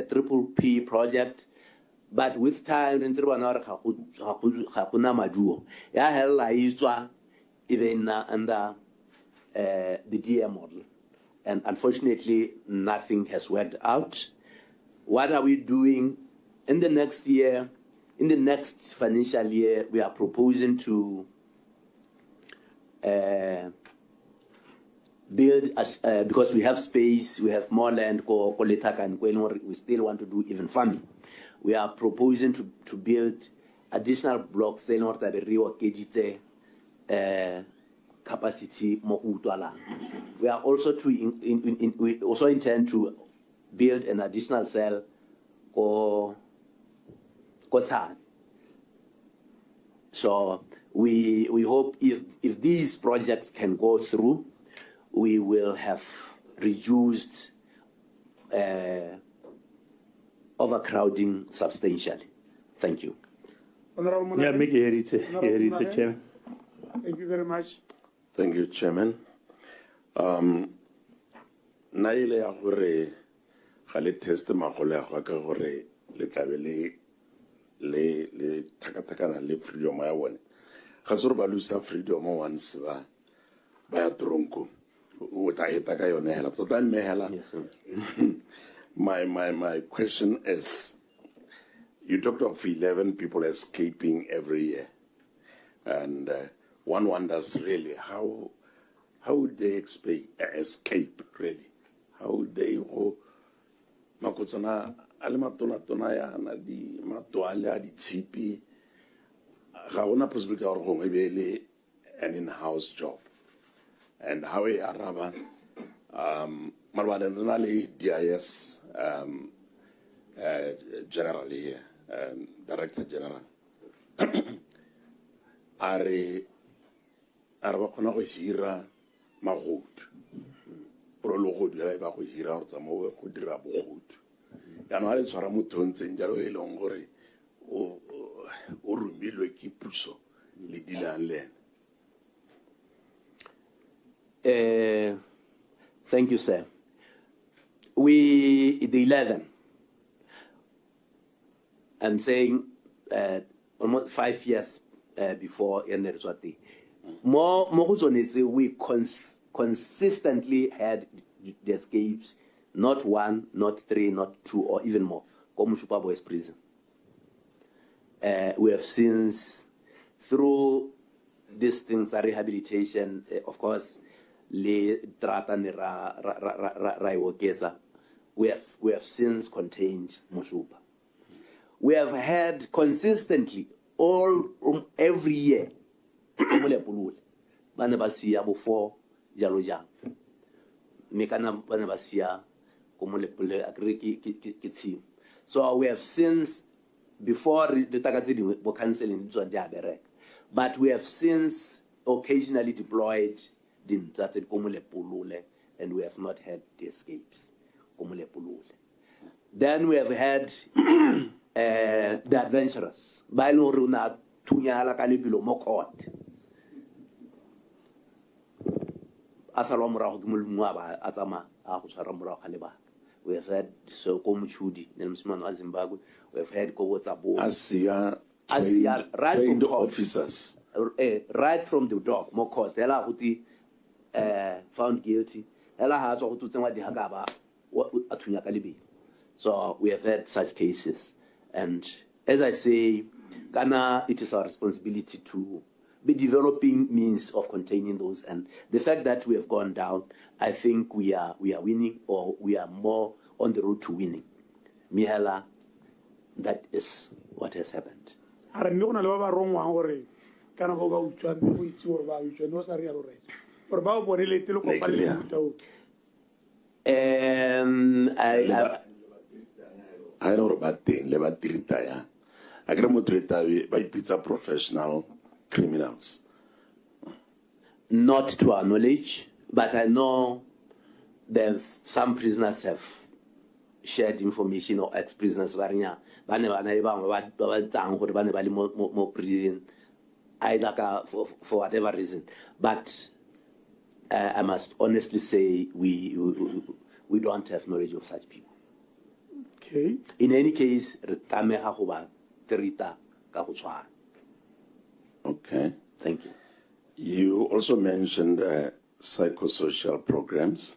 PPP project, but with time, even under the DM model. And unfortunately, nothing has worked out. What are we doing in the next year? In the next financial year, we are proposing to build, because we have space, we have more land, we still want to do even farming. We are proposing to build additional blocks in order to capacity more. We are also we also intend to build an additional cell for Kotan. So we hope if these projects can go through, we will have reduced overcrowding substantially. Thank you. Honorable Yeah, make it Chairman. Thank you very much. Thank you, Chairman. Naile ya gore ga le test magolo ya go ka gore le tlabe le thakathakana le freedom ya bone. Ga se re ba lose freedom once ba ya tronko. O ta eta ka yone hela. Tota me hela. My question is, you talked of 11 people escaping every year, and one wonders really how would they escape really? How would they go? Makotsana alimatona ya na di matoale di tshipi ga ona possibility ya go maybe an in-house job, and how e araba marwala nna le DIS general here, Director General. Are ba khona go hira magodu pro lo go dira ba go hira go tsamo go dira bogodu ya no ale tshwara motho ntseng jalo e leng gore o rumilwe ke puso le dilang le. Thank you, sir. The 11, I'm saying almost 5 years before Enerzwati. We consistently had the escapes, not 1, not 3, not 2, or even more. Komushupa Boys Prison. We have since, through these things, rehabilitation, of course, le trata ne ra e oketsa, we have since contained Mushupa. We have had consistently every year bana ba sia before jalo jang me kana bana ba sia ko molepole akre ke team. So we have since, before the takatsi bo canceling tswa dia bereka, but we have since occasionally deployed the Ntsatse Komolepulule, and we have not had the escapes. Komolepulule. Then we have had the adventurers. Bailo Runa Tunyala Kalibilo Mokot. Asalomra Gumulmuaba Atama Ahusaramra Haliba. We have had so Komuchudi, Nelmsman Zimbabwe. We have had Kowotabo. Asia right trained from officers. Right from the dock, Mokot, Ella Huti found guilty. Ella has to tell the Hagaba Atunya Kalibi. So we have had such cases. And as I say, Ghana, it is our responsibility to be developing means of containing those. And the fact that we have gone down, I think we are winning, or we are more on the road to winning. Mihala, that is what has happened. I know about thing, Lebatirita. I graduated by pizza professional criminals. Not to our knowledge, but I know that some prisoners have shared information, or ex-prisoners prison, either for whatever reason. But I must honestly say we don't have knowledge of such people. Okay. In any case, okay. Thank you. You also mentioned psychosocial programs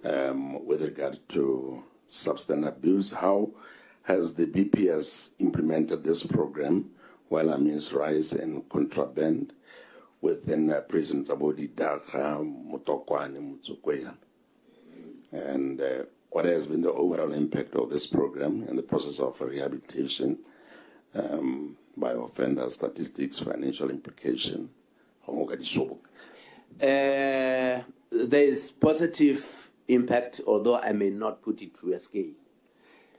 with regard to substance abuse. How has the BPS implemented this program while amidst rise in contraband within prisons about Daga, Motokwane, Mutsukweyan? And what has been the overall impact of this program and the process of rehabilitation by offenders, statistics, financial implication? There is positive impact, although I may not put it to a scale.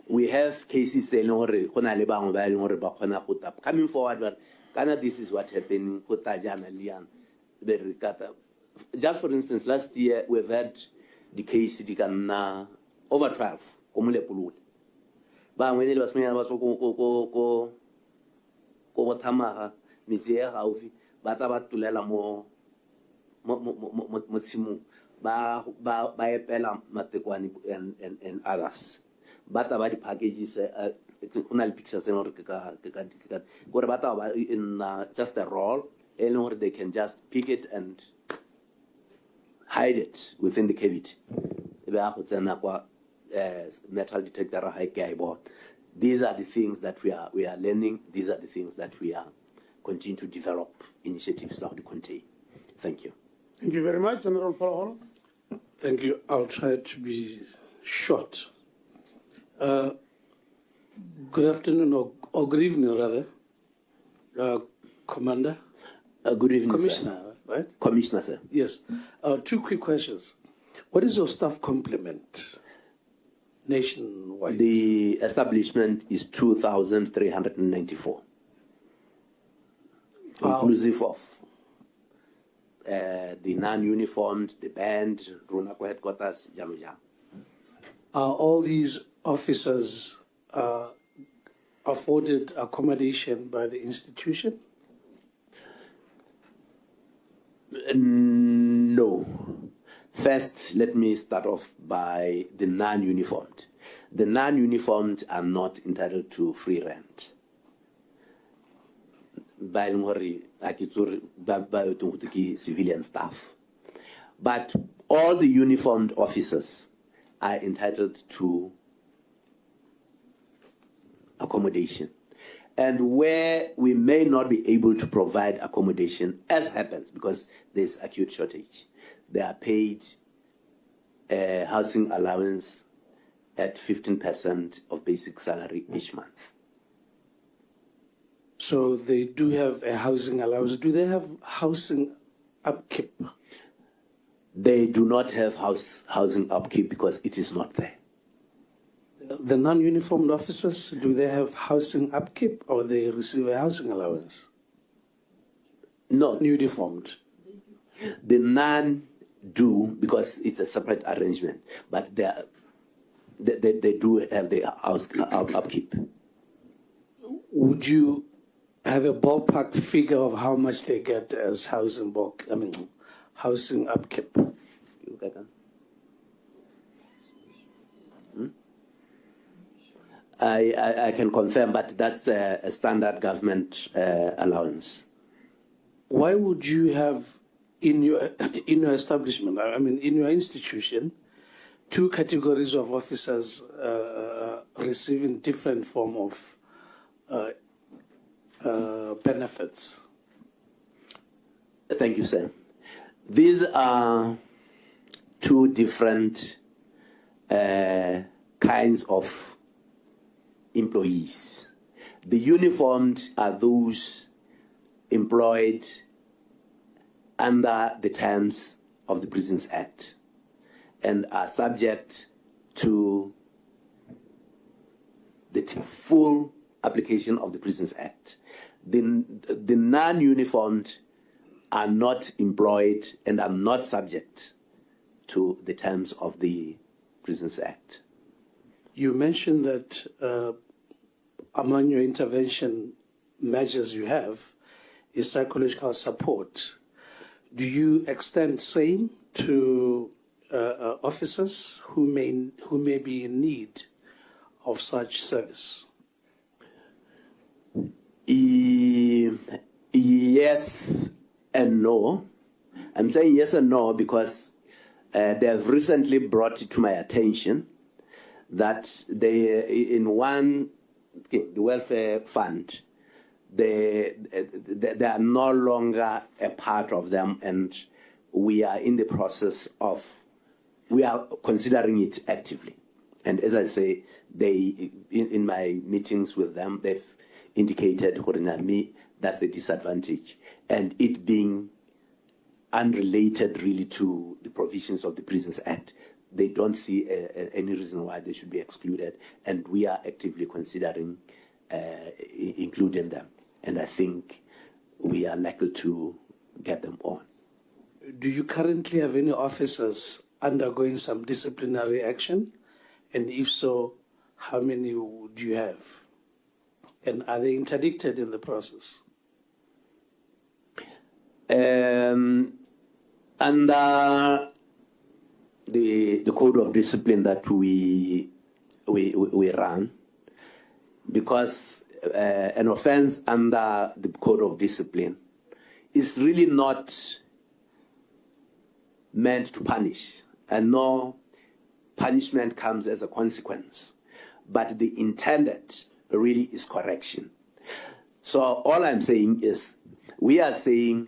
We have cases coming forward, but this is what happened. Just for instance, last year we've had the case over 12. Bata ba tulela mo tsimu ba epela matekwani and others. Bata ba di packages kuna le pictures no re ka gore bata ba in just a roll, and they can just pick it and hide it within the cavity. Ba go tsena kwa metal detector high guy board. These are the things that we are learning. These are the things that we are continue to develop initiatives that we contain. Thank you. Thank you very much, General Palaholo. Thank you. I'll try to be short. Good afternoon, or good evening, rather, Commander. Good evening, Commissioner, sir. Right? Commissioner, sir. Yes. 2 quick questions. What is your staff complement nationwide? The establishment is 2,394. Inclusive of the non-uniformed, the band, Runako headquarters, Jaluja. Are all these officers afforded accommodation by the institution? No. First, let me start off by the non-uniformed. The non-uniformed are not entitled to free rent. By civilian staff. But all the uniformed officers are entitled to accommodation. And where we may not be able to provide accommodation, as happens because there's acute shortage, they are paid housing allowance at 15% of basic salary each month. So they do have a housing allowance. Do they have housing upkeep? They do not have housing upkeep because it is not there. The non-uniformed officers, do they have housing upkeep or they receive a housing allowance? No. Uniformed. The non do because it's a separate arrangement, but they do have the house upkeep. Would you have a ballpark figure of how much they get as housing housing upkeep? I can confirm, but that's a standard government allowance. Why would you have in your establishment, in your institution, two categories of officers receiving different form of benefits? Thank you, sir. These are two different kinds of employees. The uniformed are those employed under the terms of the Prisons Act and are subject to the full application of the Prisons Act. The non-uniformed are not employed and are not subject to the terms of the Prisons Act. You mentioned that among your intervention measures you have is psychological support. Do you extend same to officers who may be in need of such service? Yes and no. I'm saying yes and no because they have recently brought it to my attention that the welfare fund, they are no longer a part of them, and we are in the process we are considering it actively. And as I say, in my meetings with them, they've indicated that's a disadvantage, and it being unrelated really to the provisions of the Prisons Act, they don't see any reason why they should be excluded, and we are actively considering including them. And I think we are likely to get them on. Do you currently have any officers undergoing some disciplinary action? And if so, how many do you have? And are they interdicted in the process? Under the code of discipline that we run, because an offense under the code of discipline is really not meant to punish, and no punishment comes as a consequence, but the intended really is correction. So all I'm saying is we are saying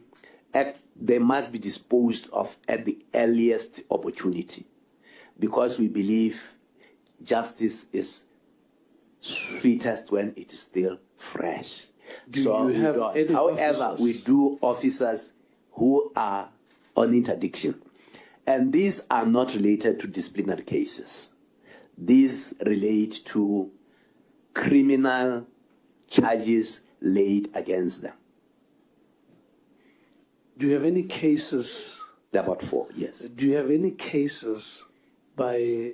they must be disposed of at the earliest opportunity, because we believe justice is sweetest when it is still fresh. However, we do officers who are on interdiction, and these are not related to disciplinary cases. These relate to criminal charges laid against them. Do you have any cases? There are about 4, yes. Do you have any cases by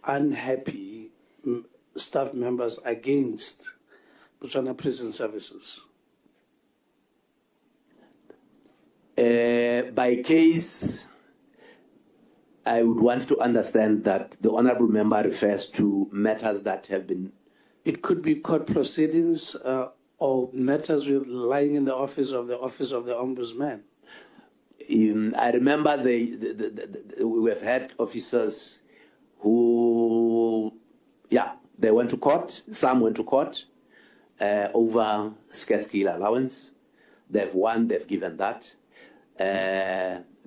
unhappy staff members against Botswana Prison Services? By case, I would want to understand that the Honourable Member refers to matters that have been... It could be court proceedings or matters lying in the office of the Ombudsman. I remember we have had officers who, they went to court. Some went to court over scarce scale allowance. They've won, they've given that.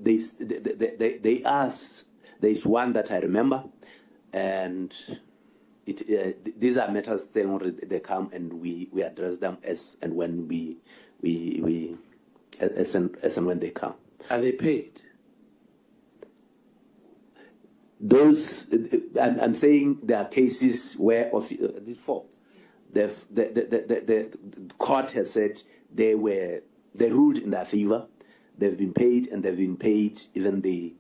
they asked, there is one that I remember, and these are matters they come and we address them as and when as and when they come. Are they paid? Those, I'm saying there are cases where the court has said they ruled in their favor. They've been paid, and they've been paid even the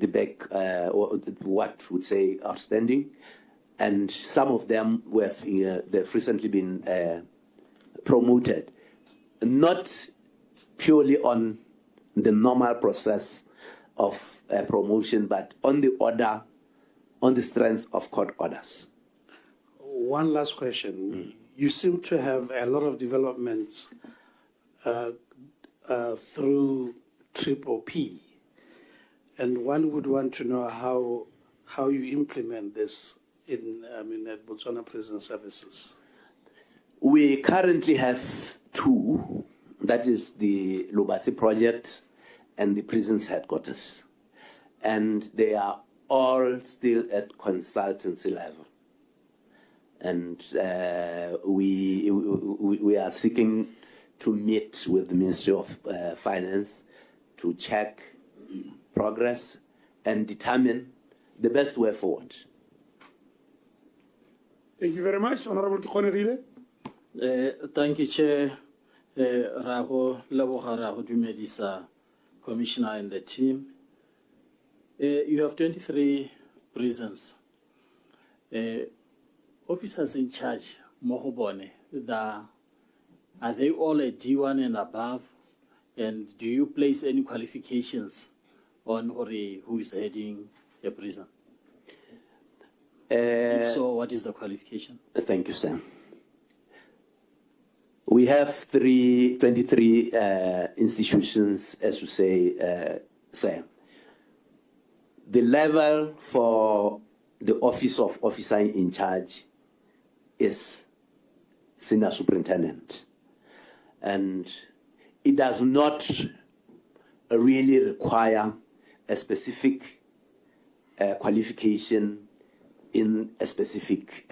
back, or what would say outstanding, and some of them they've recently been promoted, not purely on the normal process of promotion, but on the strength of court orders. One last question. You seem to have a lot of developments through Triple P, and one would want to know how you implement this at Botswana Prisons Services. We currently have two. That is the Lubatsi project and the prisons headquarters, and they are all still at consultancy level. And we are seeking to meet with the Ministry of Finance to check progress and determine the best way forward. Thank you very much, Honorable Tukone. Thank you, Chair. Raho Labohara Dumedisa, Commissioner and the team. You have 23 prisons. Officers in charge, Mohobone, are they all a D1 and above? And do you place any qualifications on who is heading a prison? If so, what is the qualification? Thank you, sir. We have 23 institutions, as you say, sir. The level for the office of officer in charge is senior superintendent, and it does not really require a specific qualification in a specific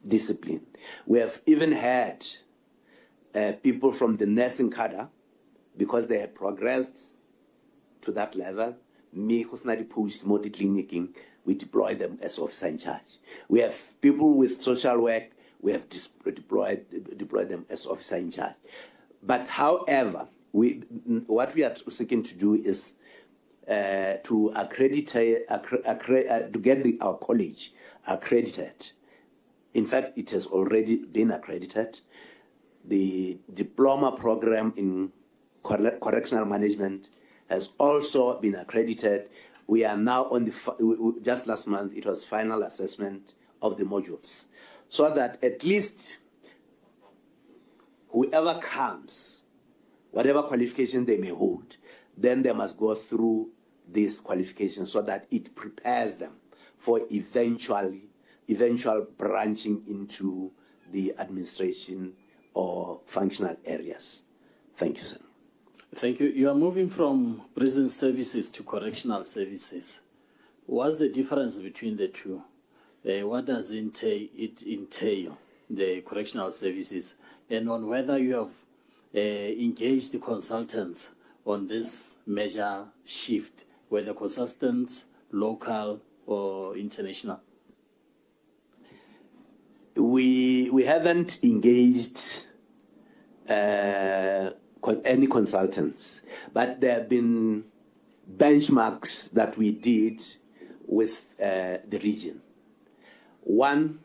discipline. We have even had people from the nursing cadre, because they have progressed to that level. Me, who's not post multi clinicking, we deploy them as officer in charge. We have people with social work, we have deployed them as officer in charge. But however, what we are seeking to do is to get our college accredited. In fact, it has already been accredited. The diploma program in correctional management has also been accredited. We are now on just last month, it was final assessment of the modules, so that at least whoever comes, whatever qualification they may hold, then they must go through this qualification so that it prepares them for eventual branching into the administration or functional areas. Thank you, sir. Thank you. You are moving from prison services to correctional services. What's the difference between the two? What does it entail, the correctional services, and on whether you have engaged the consultants on this major shift, whether consultants, local or international? We haven't engaged any consultants, but there have been benchmarks that we did with the region. One,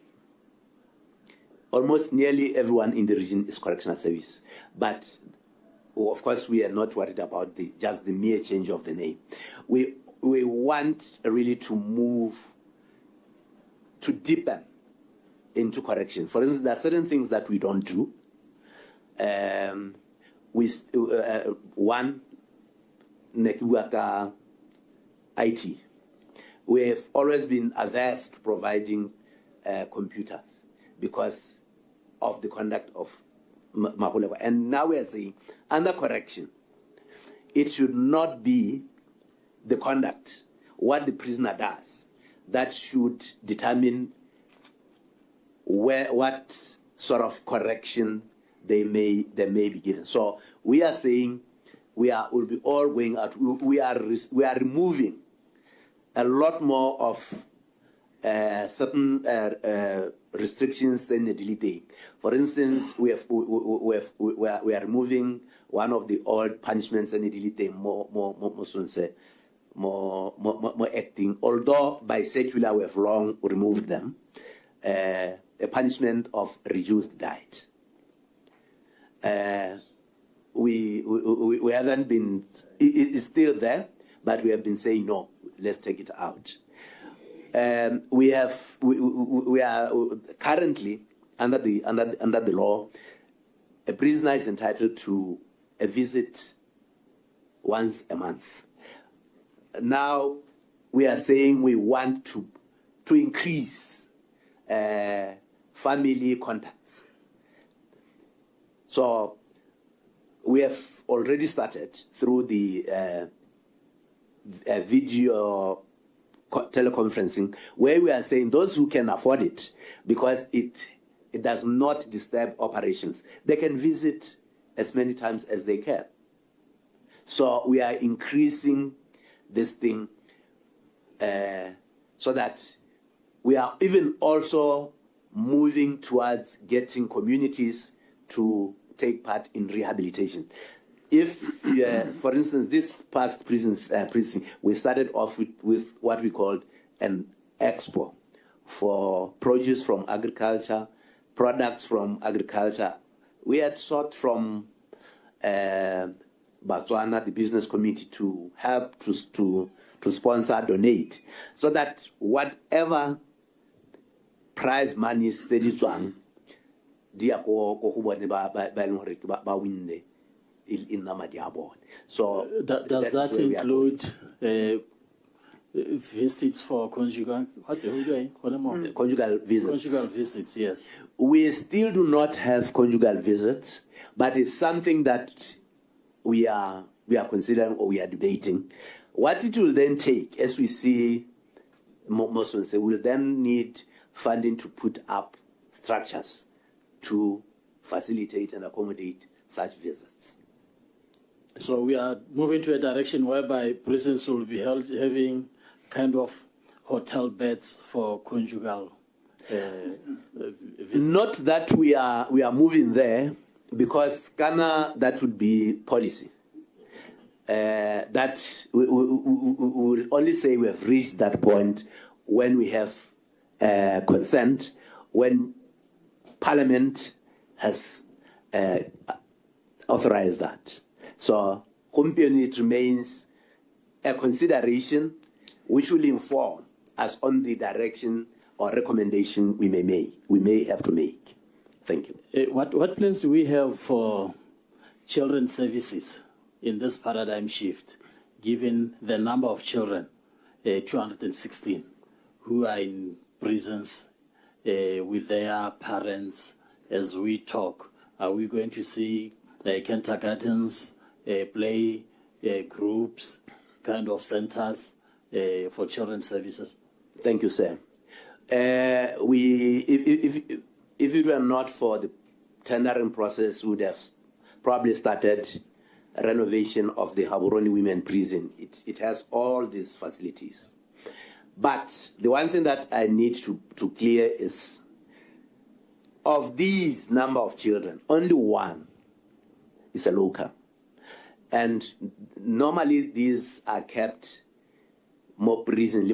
almost nearly everyone in the region is correctional service, but of course we are not worried about just the mere change of the name. We want really to move to deepen into correction. For instance, there are certain things that we don't do. One, IT. We have always been averse to providing computers because of the conduct of Mahulewa. And now we are saying, under correction, it should not be the conduct, what the prisoner does, that should determine what sort of correction they may be given. So we are saying will be all going out. We are removing a lot more of certain restrictions than the delete. For instance, we are removing one of the old punishments and the delete more acting. Although by secular we have long removed them, a punishment of reduced diet. We haven't been. It's still there, but we have been saying no. Let's take it out. We are currently under the law. A prisoner is entitled to a visit once a month. Now we are saying we want to increase family contacts. So we have already started through the video teleconferencing, where we are saying those who can afford it, because it does not disturb operations, they can visit as many times as they can. So we are increasing this thing so that we are even also moving towards getting communities to take part in rehabilitation. If, for instance, this past prison, we started off with what we called an expo for produce from agriculture, products from agriculture. We had sought from Botswana, the business community, to help to sponsor, donate, so that whatever prize money is selling, so does that include visits for conjugal? Conjugal visits. Conjugal visits, yes. We still do not have conjugal visits, but it's something that we are considering or we are debating. What it will then take, as we see, most will say, we'll then need funding to put up structures to facilitate and accommodate such visits. So we are moving to a direction whereby prisons will be having kind of hotel beds for conjugal visits. Not that we are moving there, because Ghana, that would be policy. That we will only say we have reached that point when we have consent, when Parliament has authorized that. So, it remains a consideration which will inform us on the direction or recommendation we may have to make. Thank you. What plans do we have for children's services in this paradigm shift, given the number of children, 216, who are in prisons with their parents as we talk? Are we going to see kindergartens, play groups, kind of centers for children's services? Thank you, sir. If it were not for the tendering process, we would have probably started a renovation of the Gaborone Women Prison. It has all these facilities. But the one thing that I need to clear is, of these number of children, only one is a local. And normally these are kept more prison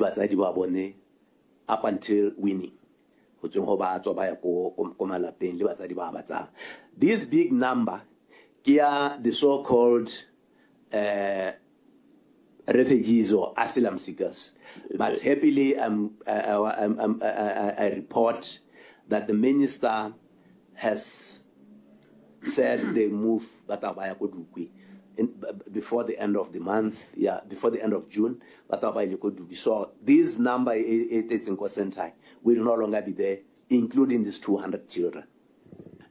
up until winning. This big number, the so-called refugees or asylum seekers. But happily, I report that the minister has said they move before the end of the month, before the end of June. So this number, 18% will no longer be there, including these 200 children.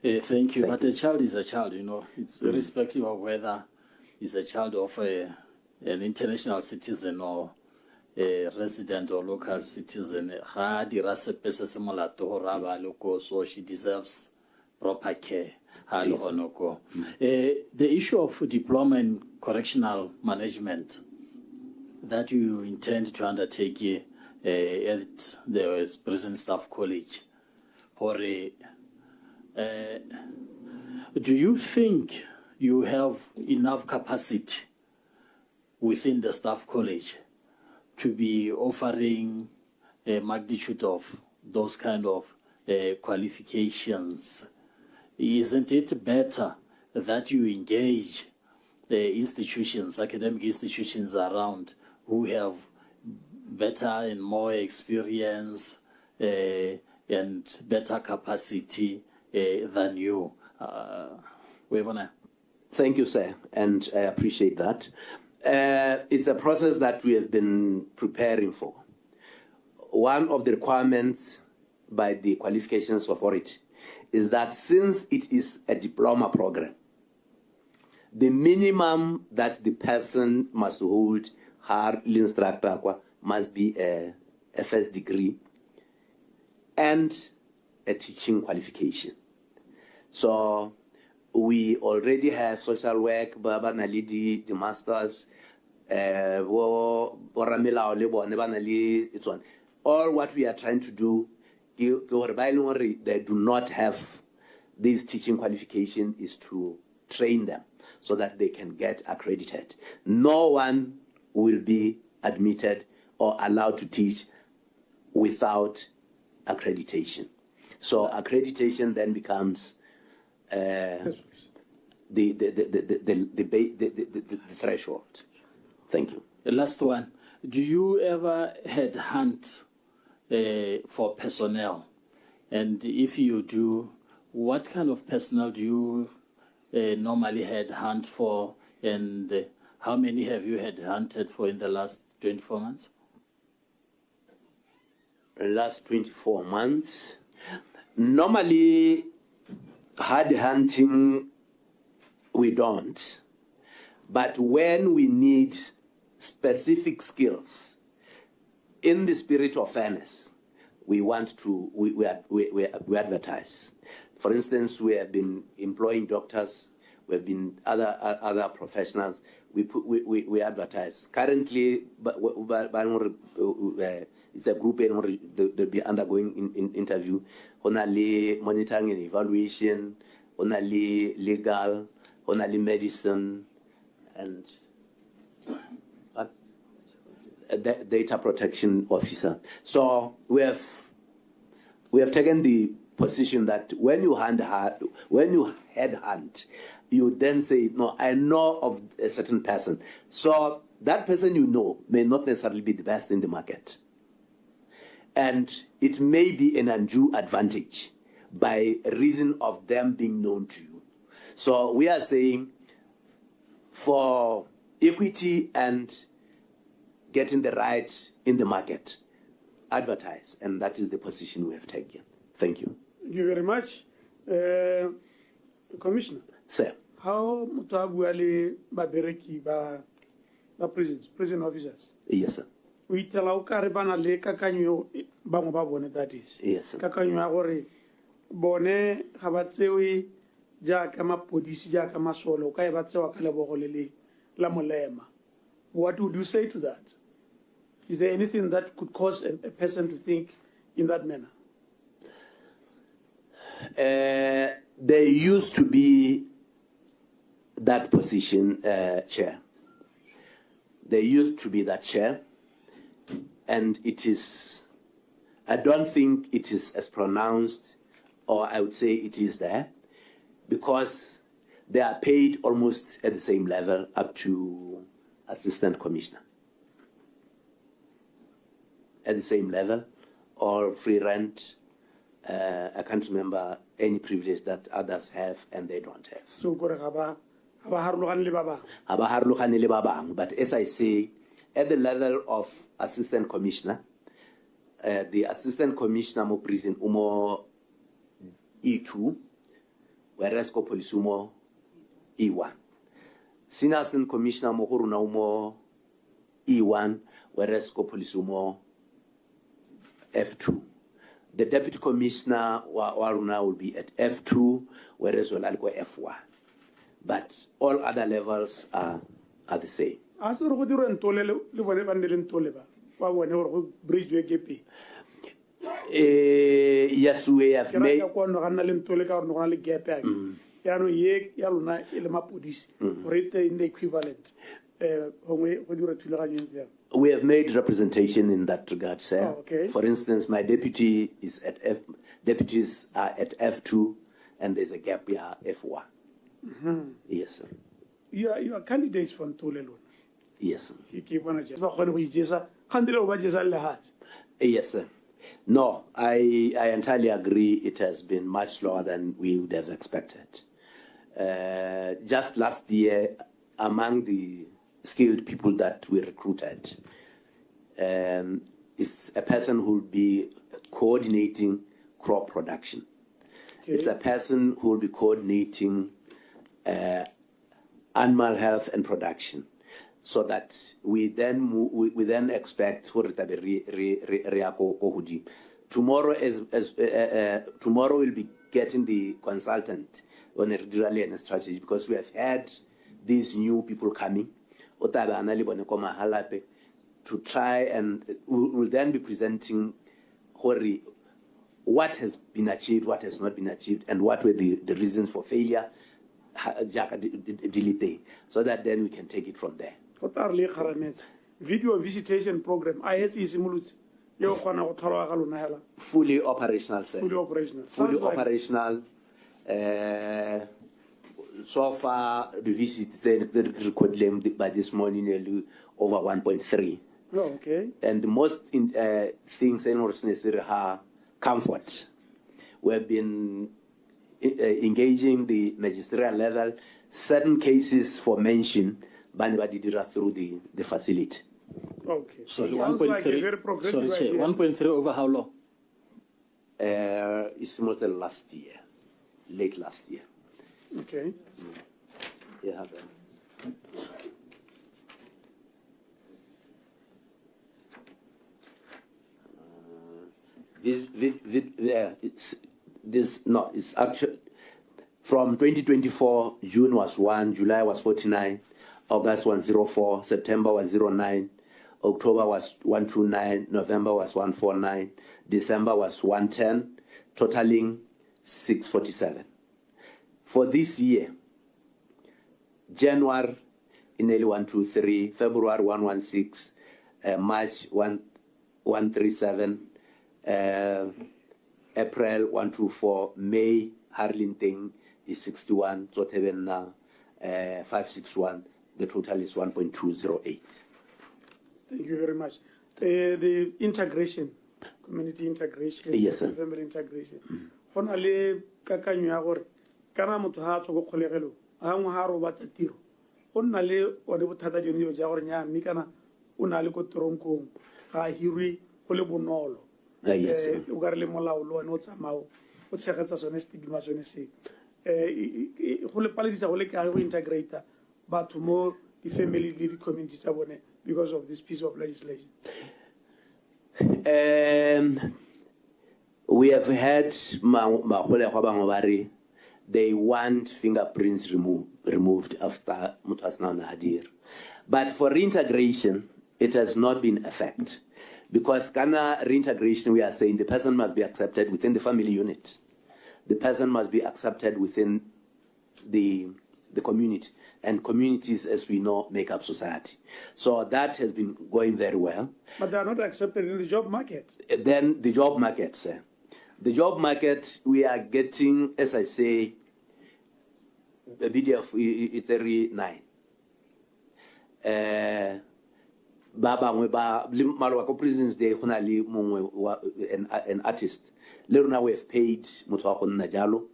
Thank you. But a child is a child, you know. It's irrespective of whether is a child of an international citizen or a resident or local citizen, so she deserves proper care. The issue of diploma in correctional management that you intend to undertake at the Prison Staff College, do you think you have enough capacity within the Staff College to be offering a magnitude of those kind of qualifications? Isn't it better that you engage the institutions, academic institutions around who have better and more experience and better capacity than you? Thank you, sir, and I appreciate that. It's a process that we have been preparing for. One of the requirements by the Qualifications Authority is that since it is a diploma program, the minimum that the person must hold, her instructor, must be a first degree and a teaching qualification. So we already have social work, Baba Nalidi, the masters, all what we are trying to do, they do not have this teaching qualification, is to train them so that they can get accredited. No one will be admitted or allowed to teach without accreditation. So accreditation then becomes the threshold. Thank you. The last one. Do you ever headhunt for personnel? And if you do, what kind of personnel do you normally headhunt for? And how many have you headhunted for in the last 24 months? Last 24 months. Normally, hard hunting, we don't. But when we need specific skills, in the spirit of fairness, we want to, we advertise. For instance, we have been employing doctors, we have been other professionals, we advertise. Currently, it's a group they'll be undergoing interview, only monitoring and evaluation, only legal, only medicine, and data protection officer. So we have taken the position that when you headhunt, you then say, no, I know of a certain person. So that person you know may not necessarily be the best in the market. And it may be an undue advantage by reason of them being known to you. So we are saying for equity and getting the right in the market, advertise, and that is the position we have taken. Thank you. Thank you very much. Commissioner. Sir. How mutabuali babereki ba prison officers? Yes, sir. We tell our caribana le kakanyo bango ba bone, that is. Yes, sir. Kakanyo agore bone habatsewi ja kama podisi ja kama solo kai batsewa kala bogolele la molema. What would you say to that? Is there anything that could cause a person to think in that manner? There used to be that position, chair. There used to be that chair, and it is, I don't think it is as pronounced, or I would say it is there, because they are paid almost at the same level up to assistant commissioner. At the same level, or free rent. I can't remember any privilege that others have and they don't have. So, but as I say, at the level of assistant commissioner, the assistant commissioner mo prison umo E2, whereas ko police umo E1. Senior Assistant Commissioner mo go rona o mo E1, whereas ko police o mo F2. The Deputy Commissioner wa rona will be at F2, whereas o go F1. But all other levels are the same. As re go dira ntole le bone ba nne le ntole ba wa bone gore go bridge we ke pe. Yes, we have made. We have made representation in that regard, sir. Oh, okay. For instance, my deputy is at deputies are at F2, and there's a gap here, F1. Yes, sir. You are candidates for Ntole. Yes, sir. Yes, sir. No, I entirely agree. It has been much slower than we would have expected. Just last year, among the skilled people that we recruited, is a person who will be coordinating crop production. Okay. It's a person who will be coordinating animal health and production, so that we then expect tomorrow tomorrow we'll be getting the consultant on a regular strategy, because we have had these new people coming to try, and we'll then be presenting what has been achieved, what has not been achieved, and what were the reasons for failure, so that then we can take it from there. Video visitation program, I had fully operational, sir. Fully operational. Fully operational. So far, the visits recorded by this morning over 1.3. Oh, okay. And the most things in comfort. We have been engaging the magisterial level. Certain cases for mention, through the facility. Okay. So it sounds like a very progressive idea. 1.3 over how long? It's more than last year, late last year. Okay. Yeah. It's actually from 2024. June was 1, July was 49, August 104, September was 09, October was 129, November was 149, December was 110, totaling 647. For this year, January nearly 123, February 116, March 137, April 124, May Harlington is 61, Zotevena 561. The total is 1.208. Thank you very much. The integration, community integration, yes, sir. family integration. Honale kakanyo ya gore kana motho ha tsoko kgolegelo ha ngwa ha ro batla tiro. Honale o de bothata jone yo ja gore nya mme kana o na le ko tronkong ga hirwi go le bonolo. Yes, sir. O ga re le molao lo ene o tsamao o tshegetsa sone stigma sone se. Go le paledisa go le ka go integrator batho mo di family le di communities tsa bone because of this piece of legislation. We have had they want fingerprints removed after Mutasna Nadir. But for reintegration, it has not been effect. Because Ghana reintegration, we are saying the person must be accepted within the family unit. The person must be accepted within the community. And communities, as we know, make up society. So that has been going very well. But they are not accepted in the job market. Then the job market, sir. The job market, we are getting, as I say, a video of 39. Baba Weba, Malwako Prisons, they an artist. Leruna we have paid Mutwakon Najalo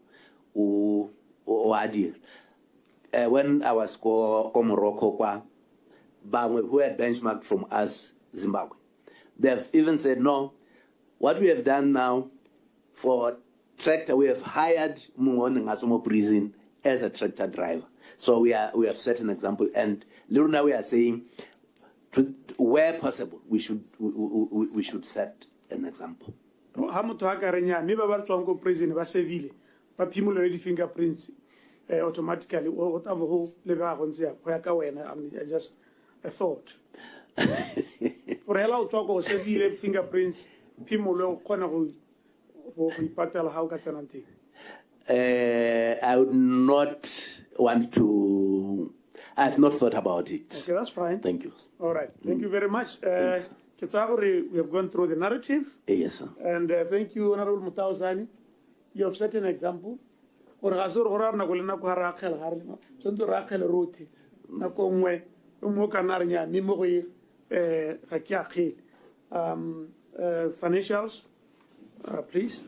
or Adir. When I was Morocco, who had benchmarked from us, Zimbabwe, they have even said, no, what we have done now for tractor, we have hired Muon Ngasumo prison as a tractor driver. So we have set an example, and now we are saying, where possible, we should set an example. Ha motho a ka reng ya mme ba ba tswang ko prison ba servile ba phimolele di-fingerprints automatically o ta bo go lebega go ntse ya go ya ka wena. I mean, just a thought. Gore hela o tswa ko servile fingerprints phimolo o kgona go ipatela ha o ka tsenang teng. I would not want to. I have not thought about it. Okay, that's fine. Thank you. All right. Thank you very much. We have gone through the narrative. Yes, sir. And thank you, Honorable Mutauzani. You have set an example. Or Razor or Nagolina Rakel Harlima, Santo Rakel Roti, Nakomwe, Umukanarnia, Nimori, Hakiaki. Financials, please.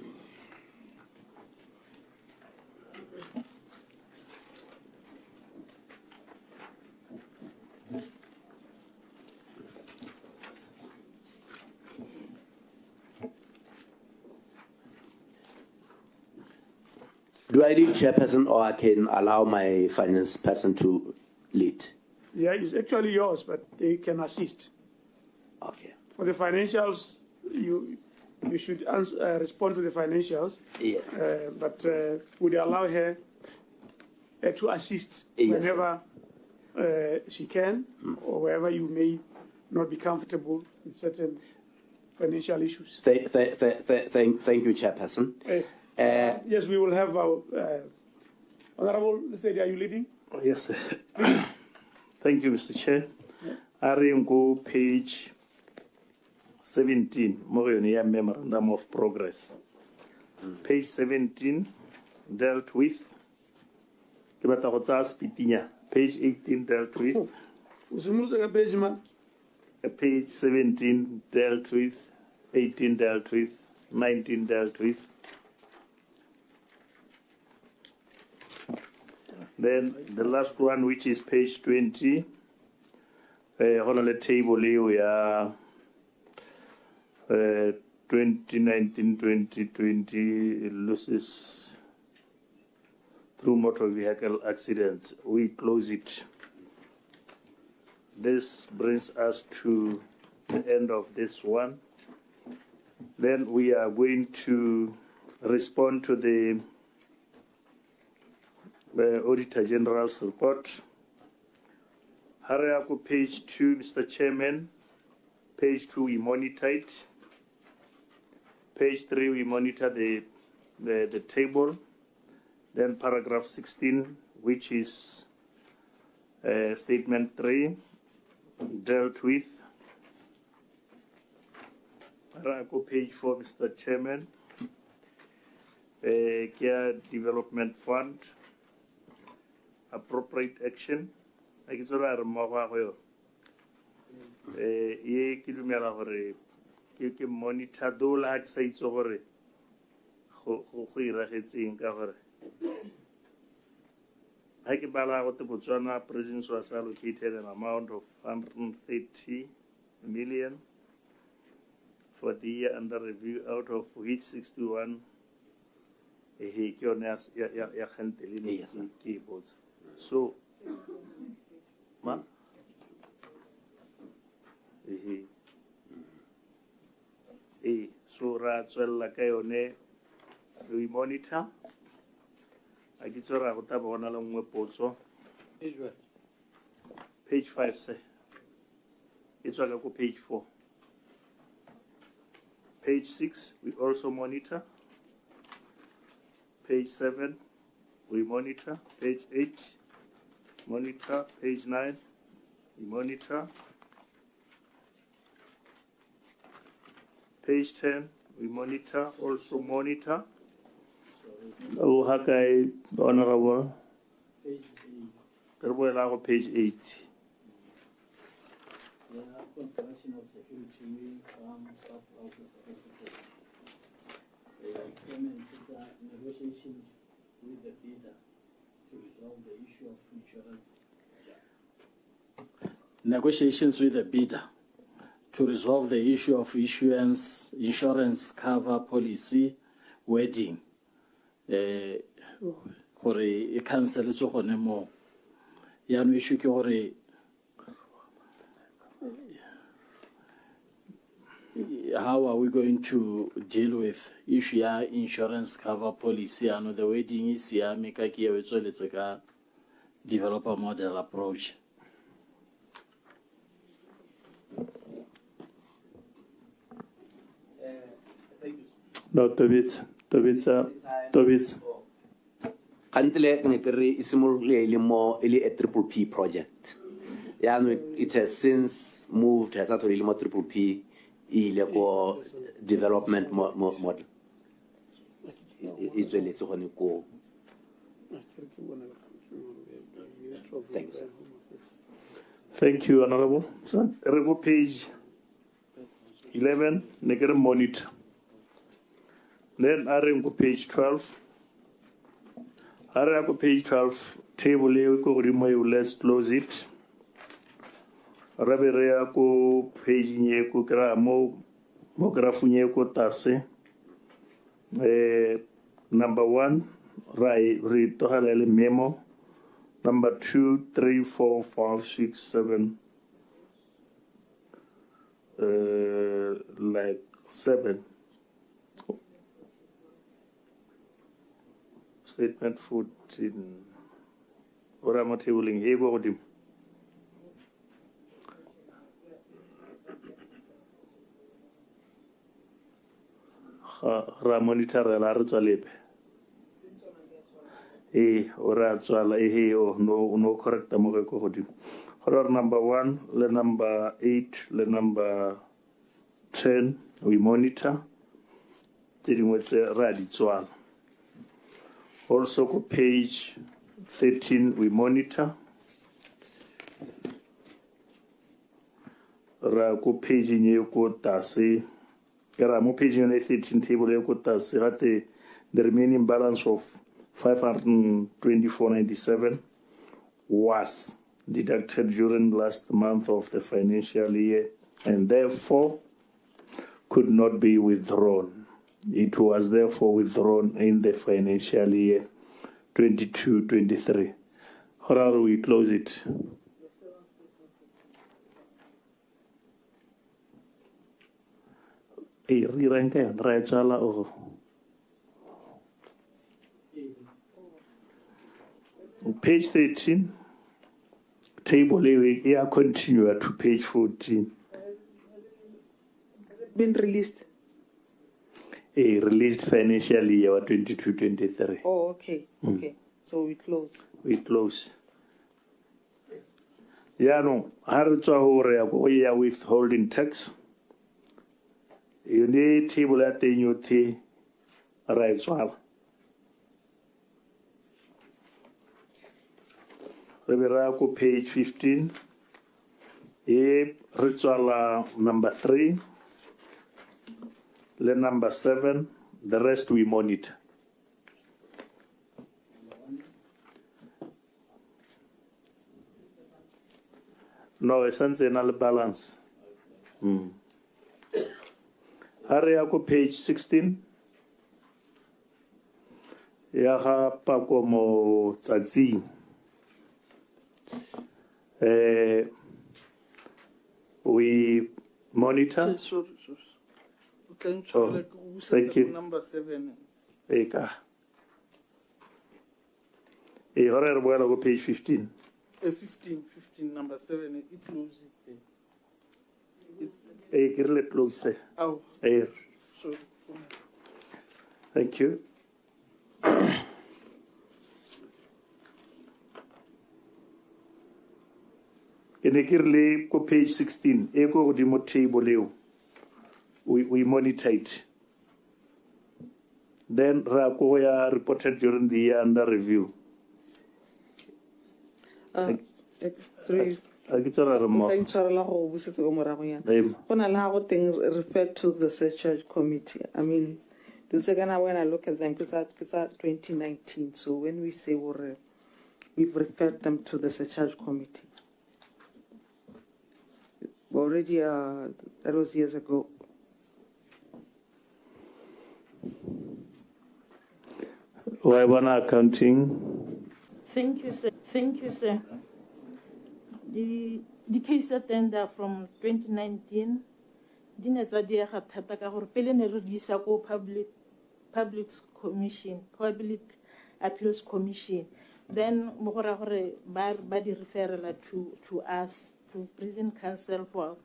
Do I lead chairperson, or I can allow my finance person to lead? Yeah, it's actually yours, but they can assist. Okay. For the financials, you should respond to the financials. Yes. But would allow her to assist whenever she can, or wherever you may not be comfortable with certain financial issues. Thank you, chairperson. Yes, we will have our Honorable Mr. Are you leading? Yes, sir. Thank you, Mr. Chair. I go page 17, Morionia Memorandum of Progress. Page 17 dealt with page 18 dealt with page 17 dealt with, 18 dealt with, 19 dealt with. Then the last one, which is page 20, on the table here we are 2019-2020 losses through motor vehicle accidents. We close it. This brings us to the end of this one. Then we are going to respond to the Auditor General's report. Harayaku, page 2, Mr. Chairman. Page 2, we monitor it. Page 3, we monitor the table. Then paragraph 16, which is statement 3, dealt with. Harayaku, page 4, Mr. Chairman. Care Development Fund. Appropriate action. I get a ye kilomela hore ke monitor do la ke sa itse gore go iragetseng ka gore ha ke bala go te Botswana Prisons was allocated an amount of 130 million for the year under review, out of which 61 ke yone ya kgantele ke botsa. So, ma? So ra tswella ka yone we monitor. A ke tsora go ta bona le nngwe potso. Page 5 sir. It's like go page 4. Page 6 we also monitor. Page 7 we monitor. Page 8 monitor. Page 9 we monitor. Page 10 we monitor, also monitor. Oh, Hakai, Honorable. Page 8. Page 8. Construction of security, staff houses, negotiations with the bidder to resolve the issue of insurance. Negotiations with the bidder to resolve the issue of insurance cover policy wording. For a cancel-etswe gone moo yaanong issue ke gore how are we going to deal with issue ya insurance cover policy? I know the wording is ya make a key with a developer model approach. No, Tobit. Kantle ngekere isimolele mo ele a triple P project. Yeah, it has since moved has actually mo triple P ileko development model. It's really so go. Thanks. Thank you, Honorable. So, Rego page 11, negere monitor. Then I go page 12. I go page 12, table let's close it. Raberea ko page nye ko kra mo grafu nye ko tase. Number 1, read to halele memo. Number 2, 3, 4, 5, 6, 7. Like 7. Statement 14. What am I tabling here? Go with him. Ra monitor la re tswalepe ora tswala no correct mo go godimo horror number 1 le number 8 le number 10 we monitor dingwe tse ra di tswala. Also go page 13 we monitor ra go page nye go tase kera mo page nye 13 table e go tase gate the remaining balance of 524.97 was deducted during last month of the financial year and therefore could not be withdrawn. It was therefore withdrawn in the financial year 22-23. How do we close it? Page 13, table here continue to page 14. Been released? Released financial year 22-23. Oh, okay. Okay. So we close. We close. Yeah, no. Hartswa hore ya withholding tax. You need table at the new T right swap. Reverako page 15. Ritual number 3. Le number 7. The rest we monitor. No, essential balance. Ariako page 16. Yaha pakomo tsatsi. We monitor. Sure. Thank you. Number 7. Eka. Horer boela go page 15. 15, number 7. It closes it. Kirle close. Oh. Sorry. Thank you. Kirle go page 16. Eko godimo table leo. We monitor it. Then Rakoya reported during the year under review. Refer to the search committee. I mean, when I look at them, because that's 2019. So when we say we've referred them to the search committee, already that was years ago. Why one accounting? Thank you, sir. Thank you, sir. The case attender from 2019, dinetsa diega thata ka gore pele ne re di isa ko public appeals commission, then mo go ra gore ba di referela to us, to prison council for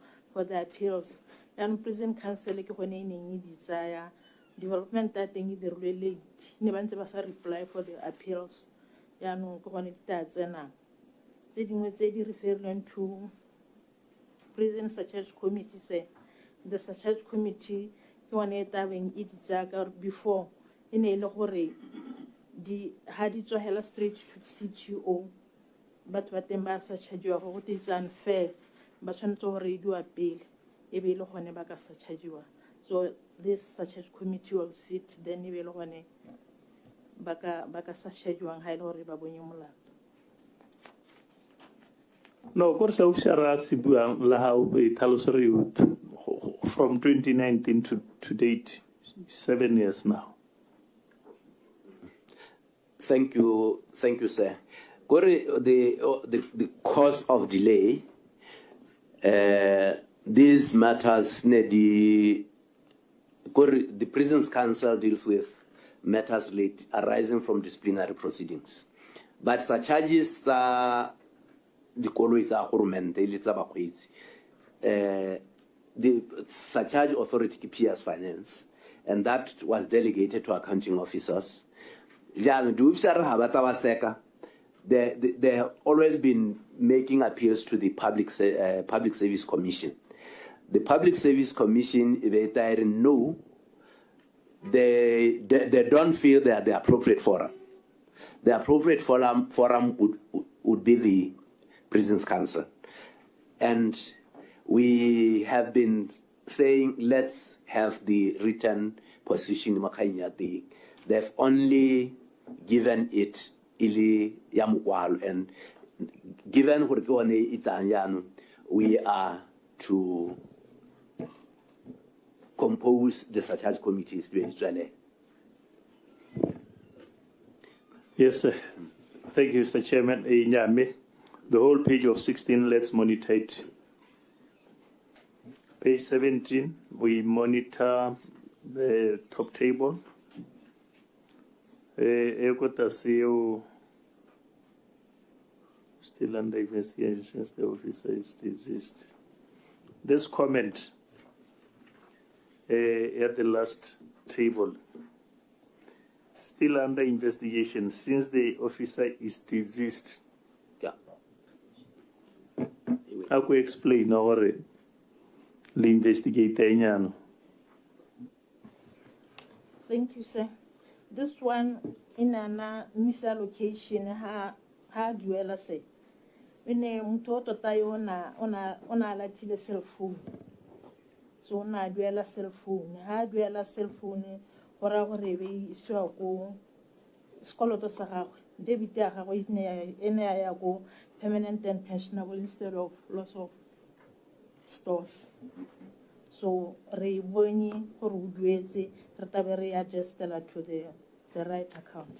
the appeals. And prison council ke gone e neng e di tsaya development a teng e dirilwe late, ne ba ntse ba sa reply for the appeals. Yaanong ke gone di tla tsenang tse dingwe tse di referring to prison search committee. Say the search committee ke one e tabeng e di tsaya ka before e ne e le gore ha di tswahela straight to CTO, batho ba teng ba sa chargiwa go it's unfair, ba tshwanetse gore e diwa pele e be e le gone ba ka sa chargiwa. So this search committee will sit, then e be e le gone ba ka sa chargiwang ha e le gore ba bonye molato. No, of course, from 2019 to date, 7 years now. Thank you, sir. The cause of delay, these matters, the Prisons Council deals with matters arising from disciplinary proceedings. But such charges are the Correctional, the Surcharge Authority PS Finance, and that was delegated to accounting officers. They have always been making appeals to the Public Service Commission. The Public Service Commission, if they know, they don't feel they are the appropriate forum. The appropriate forum would be the Prisons Council. And we have been saying, let's have the written position. They've only given it ili yamukwalo, and given we are to compose the Surcharge committees. Yes, sir. Thank you, Mr. Chairman. The whole page of 16, let's monitor it. Page 17, we monitor the top table. Still under investigation since the officer is deceased. This comment at the last table, still under investigation since the officer is deceased. Yeah. How can we explain our investigator? Thank you, sir. This one in an misallocation ha duela say. Ine mtoto tayo ona latile cell phone. So na duela cell phone. Ha duela cell phone ora gore be iswa go skoloto sa gagwe. Debit ya gagwe ene ya go permanent and pensionable instead of loss of stores. So re boni gore o duetse re tabe re adjustela to the right account.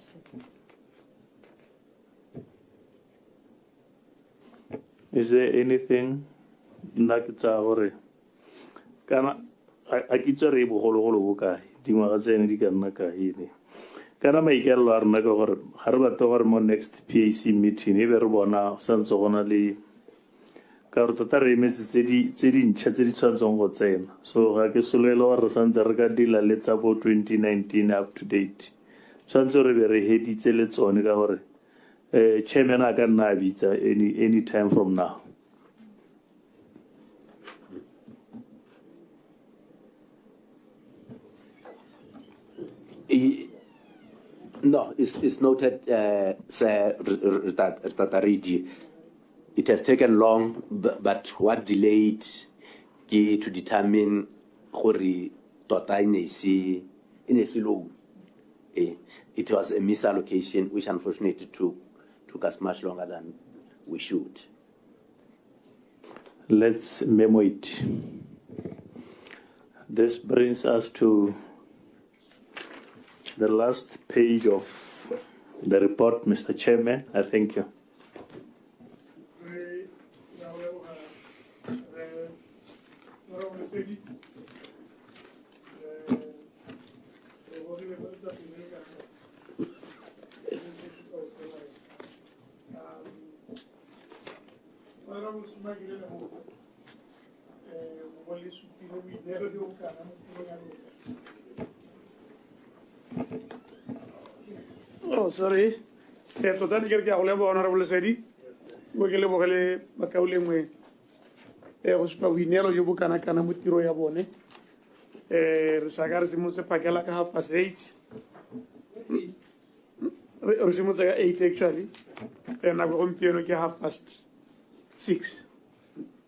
Is there anything nakitsa gore kana a kitsa re bogologolo bokae dingwaga tsene di ka nna kae ne kana maikelelo a rena ka gore ga re batla gore mo next PAC meeting e be re bona santse gona le ka gore tota re emetse tse dintšha tse di tshwanetseng go tsena, so ga ke solele gore re santse re ka dila le tsa bo 2019 up to date. Tshwanetse re be re heditse le tsone ka gore chairman a ka nna a bitsa any time from now. No, it's noted, Sir Tatariji. It has taken long, but what delayed to determine hori tota inesi low. It was a misallocation, which unfortunately took us much longer than we should. Let's memo it. This brings us to the last page of the report, Mr. Chairman. I thank you. Oh, sorry. Total kerja oleh Honorable Sedi. Bagaimana boleh makaule mwe. Uspa winero yo bukan akan mutiro ya bone. Sagar simu se pakela ka half past 8. Simu se 8 actually. Na ko mpieno ki half past 6.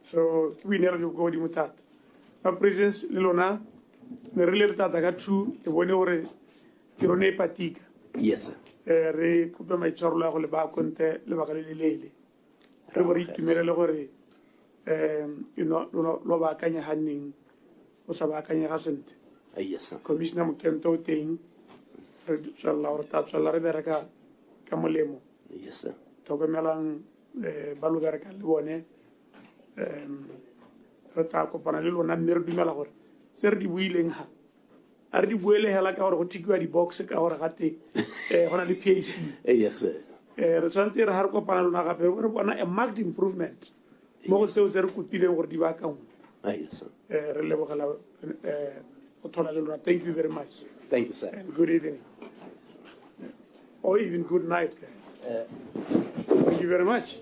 So winero yo go di mutat. Ma presence lilona ne relere tata ka tu e bone ore tirone patika. Yes, sir. Re coupe mai tshwarlo go le ba konte le ba ka le lele. Re bo re itumele le gore lo ba kanya hanning o sa ba kanya ga sente. Yes, sir. Commissioner Mokento teng re tsalla re ta tsalla re bereka ka molemo. Yes, sir. Tokomelang ba lo bereka le bone re ta kopana le lona mme re dumela gore se re di buileng ha a re di buele hela ka gore go tikiwa di-box ka gore gate go na le PAC. Yes, sir. Re tshwanetse re ga re kopana lona gape re bona a marked improvement mo go seo se re kopileng gore di ba ka nngwe. Yes, sir. Re lebogela go thola le lona. Thank you very much. Thank you, sir. And good evening. Or even good night, guys. Thank you very much.